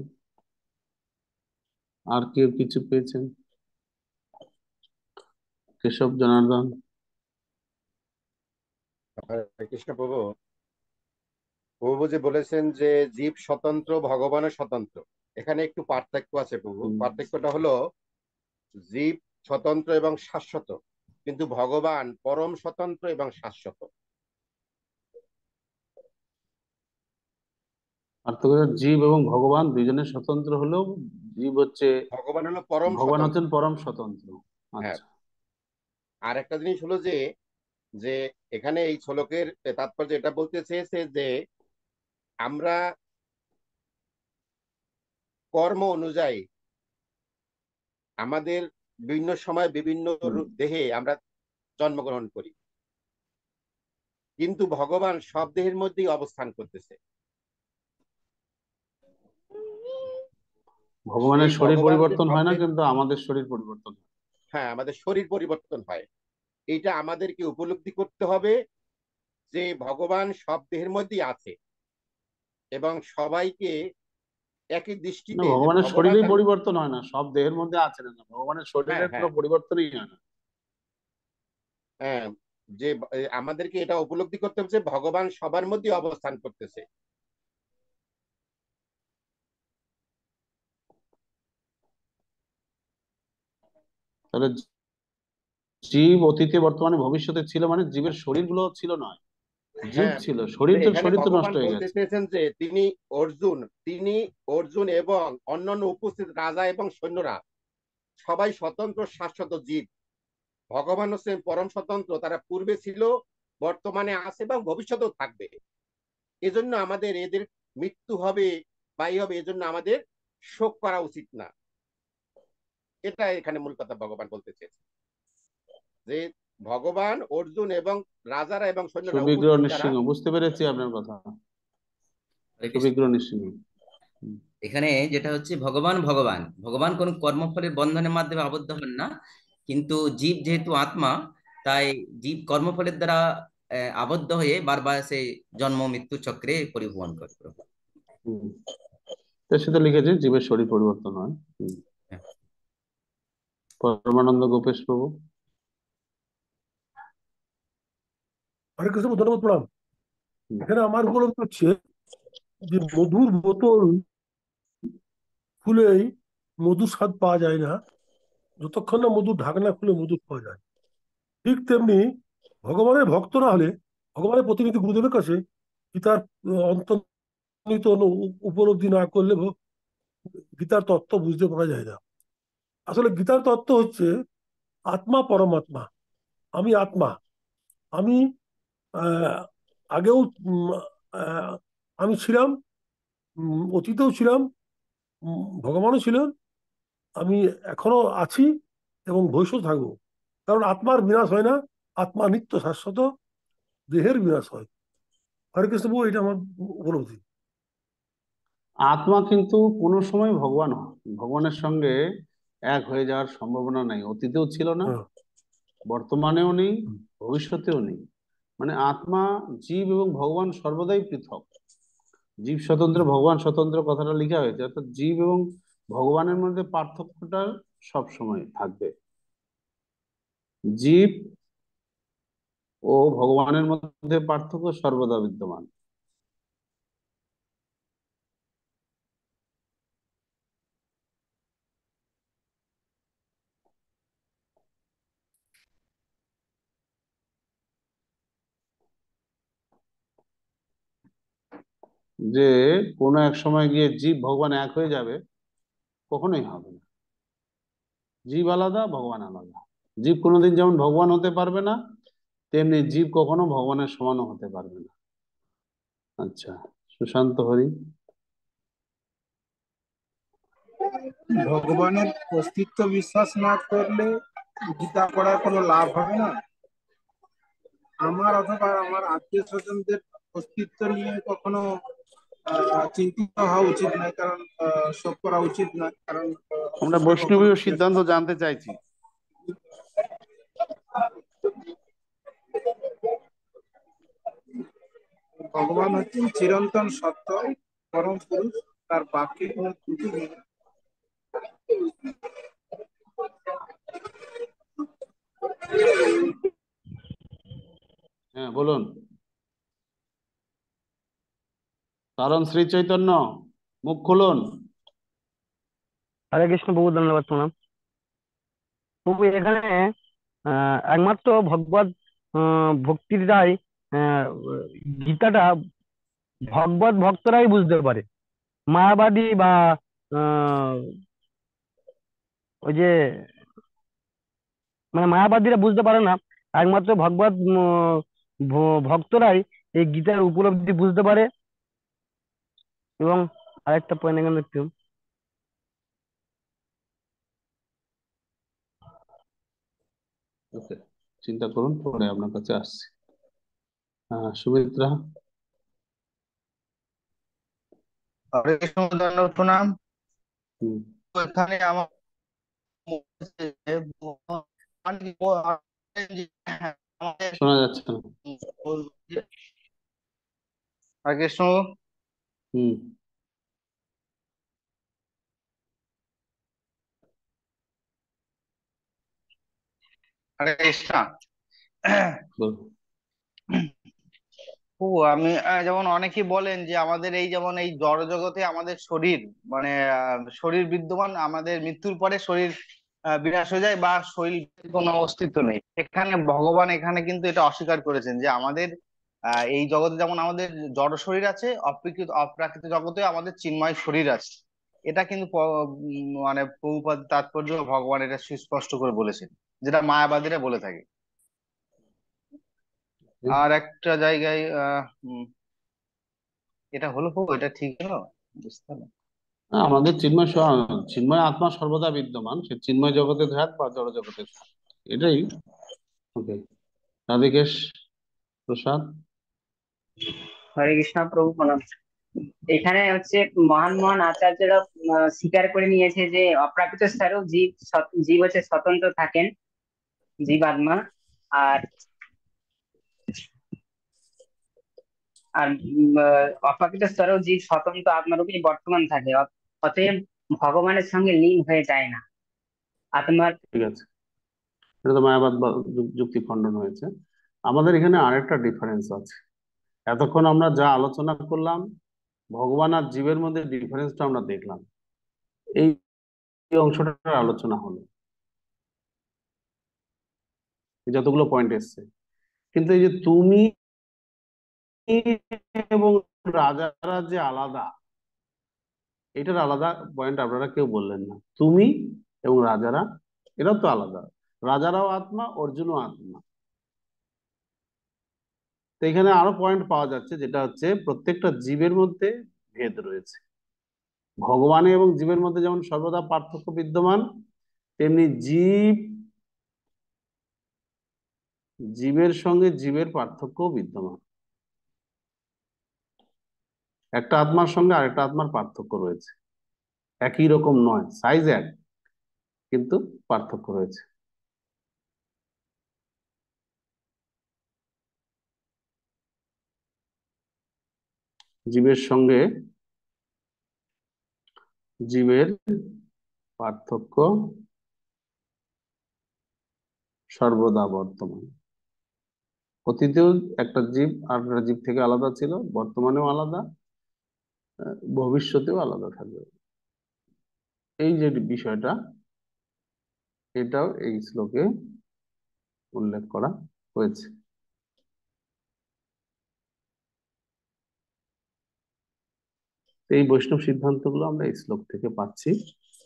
আর কেউ কিছু পেয়েছেন? কেশব জনার্দন। হরে কৃষ্ণ প্রভু। প্রভু যে বলেছেন যে জীব স্বতন্ত্র, ভগবানের স্বতন্ত্র, এখানে একটু পার্থক্য আছে প্রভু। পার্থক্যটা হলো জীব স্বতন্ত্র এবং শাশ্বত, কিন্তু ভগবান পরম স্বতন্ত্র এবং শাশ্বত। জীব এবং ভগবান দুইজনের স্বতন্ত্র হলেও জীব হচ্ছে, ভগবান হলো পরম ভগবান স্বতন্ত্র। হচ্ছেন পরম স্বতন্ত্র। হ্যাঁ। আচ্ছা, আর একটা জিনিস হলো যে যে এখানে এই শ্লোকের তাৎপর্য এটা বলতে চেয়েছে যে আমরা কর্ম অনুযায়ী আমাদের বিভিন্ন সময় বিভিন্ন দেহে আমরা জন্মগ্রহণ করি, কিন্তু ভগবান সব দেহের মধ্যেই অবস্থান করতেছে। ভগবানের সেই শরীর ভগবান যে পরিবর্তন হয় না, শব্দের, কিন্তু আমাদের শরীর পরিবর্তন হয়। হ্যাঁ, আমাদের শরীর পরিবর্তন হয়। এইটা আমাদেরকে উপলব্ধি করতে হবে যে ভগবান সব দেহের মধ্যেই আছে এবং সবাইকে একই না, দৃষ্টিতে, যে ভগবানের ভগবান শরীরেই তার, পরিবর্তন হয় না, সব দেহের মধ্যে আছে না, ভগবানের হ্যাঁ শরীরের কোনো হ্যাঁ পরিবর্তনই হয় না। হ্যাঁ, যে আমাদেরকে এটা উপলব্ধি করতে হবে যে ভগবান সবার মধ্যে অবস্থান করতেছে। তাহলে জীব অতীতে বর্তমানে ভবিষ্যতে ছিল, মানে জীবের শরীরগুলো ছিল নয়, জীব হ্যাঁ, ছিল। শরীর তো, এখানে শরীর তো নষ্ট ভগবান হয়ে বলতে গেছে। চেয়েছেন যে তিনি অর্জুন এবং অন্যান্য উপস্থিত রাজা এবং সৈন্যরা সবাই স্বতন্ত্র শাশ্বত জীব। ভগবান হচ্ছেন পরম স্বতন্ত্র, তারা পূর্বে ছিল, বর্তমানে আছে এবং ভবিষ্যতেও থাকবে। এজন্য আমাদের এদের মৃত্যু হবে বা এই হবে, এজন্য আমাদের শোক করা উচিত না। এটা এখানে মূল কথা ভগবান বলতে চেয়েছে, যে ভগবান, অর্জুন এবং রাজারা এবং সৈন্যরা সুবিগ্রহ উপস্থিত যারা। নৃসিংহ, বুঝতে পেরেছি আপনার কথা। হরে কৃষ্ণ। সুবিগ্রহ নৃসিংহ। এখানে যেটা হচ্ছে ভগবান ভগবান ভগবান কোন কর্মফলের বন্ধনের মাধ্যমে আবদ্ধ হন না, কিন্তু জীব যেহেতু আত্মা, তাই জীব কর্মফলের দ্বারা আবদ্ধ হয়ে বারবার সে জন্ম মৃত্যু চক্রে পরিভ্রমণ করে। হুম, তার সাথে লিখেছে জীবের শরীর পরিবর্তন হয়। হ্যাঁ। পরমানন্দ গোপেশ প্রভু। হরে কৃষ্ণ, ধন্যবাদ, প্রণাম। হুম, এখানে আমার উপলব্ধি হচ্ছে যে মধুর বোতল খুলেই মধুর স্বাদ পাওয়া যায় না, যতক্ষণ না মধুর ঢাকনা খুলে মধু পাওয়া যায়। ঠিক তেমনি ভগবানের ভক্ত না হলে, ভগবানের প্রতিনিধি গুরুদেবের কাছে গীতার অন্তর্নিহিত উপলব্ধি না করলে গীতার তত্ত্ব বুঝতে পারা যায় না। আসলে গীতার তত্ত্ব হচ্ছে আত্মা পরমাত্মা। আমি আত্মা। আমি আহ, আগেও আহ, আমি ছিলাম, অতীতেও ছিলাম, ভগবানও ছিলেন, আমি এখনো আছি এবং ভবিষ্যৎ থাকবো। কারণ আত্মার বিনাশ হয় না, আত্মা নিত্য শাশ্বত, দেহের বিনাশ হয়। হরে কৃষ্ণ প্রভু, এটা আমার উপলব্ধি। আত্মা কিন্তু কোনো সময় ভগবান হয়, ভগবানের সঙ্গে এক হয়ে যাওয়ার সম্ভাবনা নাই। অতীতেও ছিল না, হ্যাঁ। বর্তমানেও নেই, হুম। ভবিষ্যতেও নেই। মানে আত্মা, জীব এবং ভগবান সর্বদাই পৃথক। জীব স্বতন্ত্র, ভগবান স্বতন্ত্র কথাটা লেখা হয়েছে, অর্থাৎ জীব এবং ভগবানের মধ্যে পার্থক্যটা সব সময় থাকবে। জীব ও ভগবানের মধ্যে পার্থক্য সর্বদা বিদ্যমান। যে কোনো এক সময় গিয়ে জীব ভগবান এক হয়ে যাবে, কখনোই হবে না। জীব আলাদা, ভগবান আলাদা। জীব কোনোদিন যেমন ভগবান হতে পারবে না, তেমনি জীব কখনো ভগবানের সমানও হতে পারবে না। আচ্ছা, সুশান্ত হরি। ভগবানের অস্তিত্ব বিশ্বাস না করলে গীতা পড়ার কোনো লাভ হবে না। আমার অথবা আমার আত্মীয় স্বজনদের অস্তিত্ব নিয়ে কখনো চিন্তিত হওয়া উচিত নয়, কারণ শোক করা উচিত নয়, কারণ আমরা সেটা কখনো বৈষ্ণবীয় সিদ্ধান্ত জানতে চাইছি। ভগবান হচ্ছেন চিরন্তন সত্য, পরম পুরুষ, তার বাক্যে কোনো ত্রুটি নেই। হ্যাঁ বলুন। কারণ শ্রী চৈতন্য, মুখ খুলুন। হরে কৃষ্ণ প্রভু, ধন্যবাদ প্রণাম প্রভু। এখানে একমাত্র ভগবত ভক্তির দ্বারাই গীতাটা ভগবত ভক্তরাই বুঝতে পারে। মায়াবাদী বা ওই যে মানে মায়াবাদীরা বুঝতে পারে না, একমাত্র ভগবত ভক্তরাই এই গীতার উপলব্ধি বুঝতে পারে। এবং আরেকটা পয়েন্ট এখানে একটু ওকে, চিন্তা করুন, পরে আপনার কাছে আসছি। সুমিত্রা। হরে কৃষ্ণ, দণ্ডবত প্রণাম। হুম, এখানে আমার মনে হচ্ছে যে আমাদের শোনা যাচ্ছে না। হরে কৃষ্ণ। হুম, হরে কৃষ্ণ। বলুন। ও আমি যেমন অনেকেই বলেন যে আমাদের এই যেমন এই জড় জগতে আমাদের শরীর মানে শরীর বিদ্যমান, আমাদের মৃত্যুর পরে শরীর বিনাশ হয়ে যায় বা শরীর কোনো অস্তিত্ব নেই। এখানে ভগবান এখানে কিন্তু এটা অস্বীকার করেছেন যে আমাদের এই জগতে যেমন আমাদের জড় শরীর আছে, অপ্রাকৃত জগতে আমাদের চিন্ময় শরীর আছে। এটা কিন্তু মানে প্রভুপাদ তাৎপর্য ভগবান এটা সুস্পষ্ট করে বলেছেন, যেটা মায়াবাদীরা বলে থাকে। আর একটা জায়গায় এটা হলো প্রভু, এটা ঠিক হলো, বুঝতে পারলাম। আমাদের চিন্ময় আত্মা সর্বদা বিদ্যমান, সে চিন্ময় জগতে থাক বা জড় জগতে থাক, এটাই। ওকে, রাধিকেশ প্রসাদ। হরে কৃষ্ণ প্রভু প্রণাম। এখানে হচ্ছে মহান মহান আচার্যরা স্বীকার করে নিয়েছে যে অপ্রাকৃত স্তরেও জীব হচ্ছে স্বতন্ত্র থাকেন, জীবাত্মা। আর আর অপ্রাকৃত স্তরেও জীব স্বতন্ত্র আত্মারূপে বর্তমান থাকে। অতএব ভগবানের সঙ্গে লীন হয়ে যায় না আত্মার। ঠিক আছে, এটা তো মায়াবাদ যুক্তি খণ্ডন হয়েছে। আমাদের এখানে আরেকটা ডিফারেন্স আছে। এতক্ষণ আমরা যা আলোচনা করলাম, ভগবান আর জীবের মধ্যে ডিফারেন্সটা আমরা দেখলাম, এই অংশটার আলোচনা হলো, যতগুলো পয়েন্ট এসছে। কিন্তু এই যে তুমি এবং রাজারা যে আলাদা, এটার আলাদা পয়েন্ট আপনারা কেউ বললেন না। তুমি এবং রাজারা, এরাও তো আলাদা। রাজারাও আত্মা, অর্জুনও আত্মা। তো এখানে আরো পয়েন্ট পাওয়া যাচ্ছে, যেটা হচ্ছে প্রত্যেকটা জীবের মধ্যে ভেদ রয়েছে। ভগবান এবং জীবের মধ্যে যেমন সর্বদা পার্থক্য বিদ্যমান, তেমনি জীবের সঙ্গে জীবের পার্থক্য বিদ্যমান। একটা আত্মার সঙ্গে আরেকটা আত্মার পার্থক্য রয়েছে, একই রকম নয়, সাইজ এক, কিন্তু পার্থক্য রয়েছে। জীবের সঙ্গে জীবের পার্থক্য সর্বদা বর্তমান। অতীতেও একটা জীব আর একটা জীব থেকে আলাদা ছিল, বর্তমানেও আলাদা, ভবিষ্যতেও আলাদা থাকবে। এই যে বিষয়টা, এটাও এই শ্লোকে উল্লেখ করা হয়েছে। এই বৈষ্ণব সিদ্ধান্তগুলো আমরা এই শ্লোক থেকে পাচ্ছি।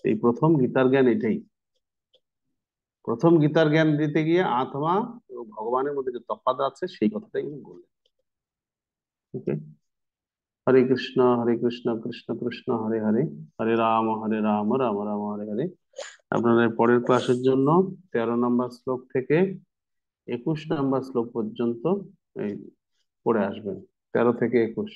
এই প্রথম গীতার জ্ঞান এটাই। প্রথম গীতার জ্ঞান দিতে গিয়ে আত্মা এবং ভগবানের মধ্যে যে তফাৎ আছে সেই কথাটাই উনি বললেন। ওকে। হরে কৃষ্ণ কৃষ্ণ কৃষ্ণ হরে হরে, হরে রাম রাম রাম হরে হরে। আপনাদের পরের ক্লাসের জন্য 13 নম্বর শ্লোক থেকে 21 নম্বর শ্লোক পর্যন্ত এই পড়ে আসবেন, 13 থেকে 21।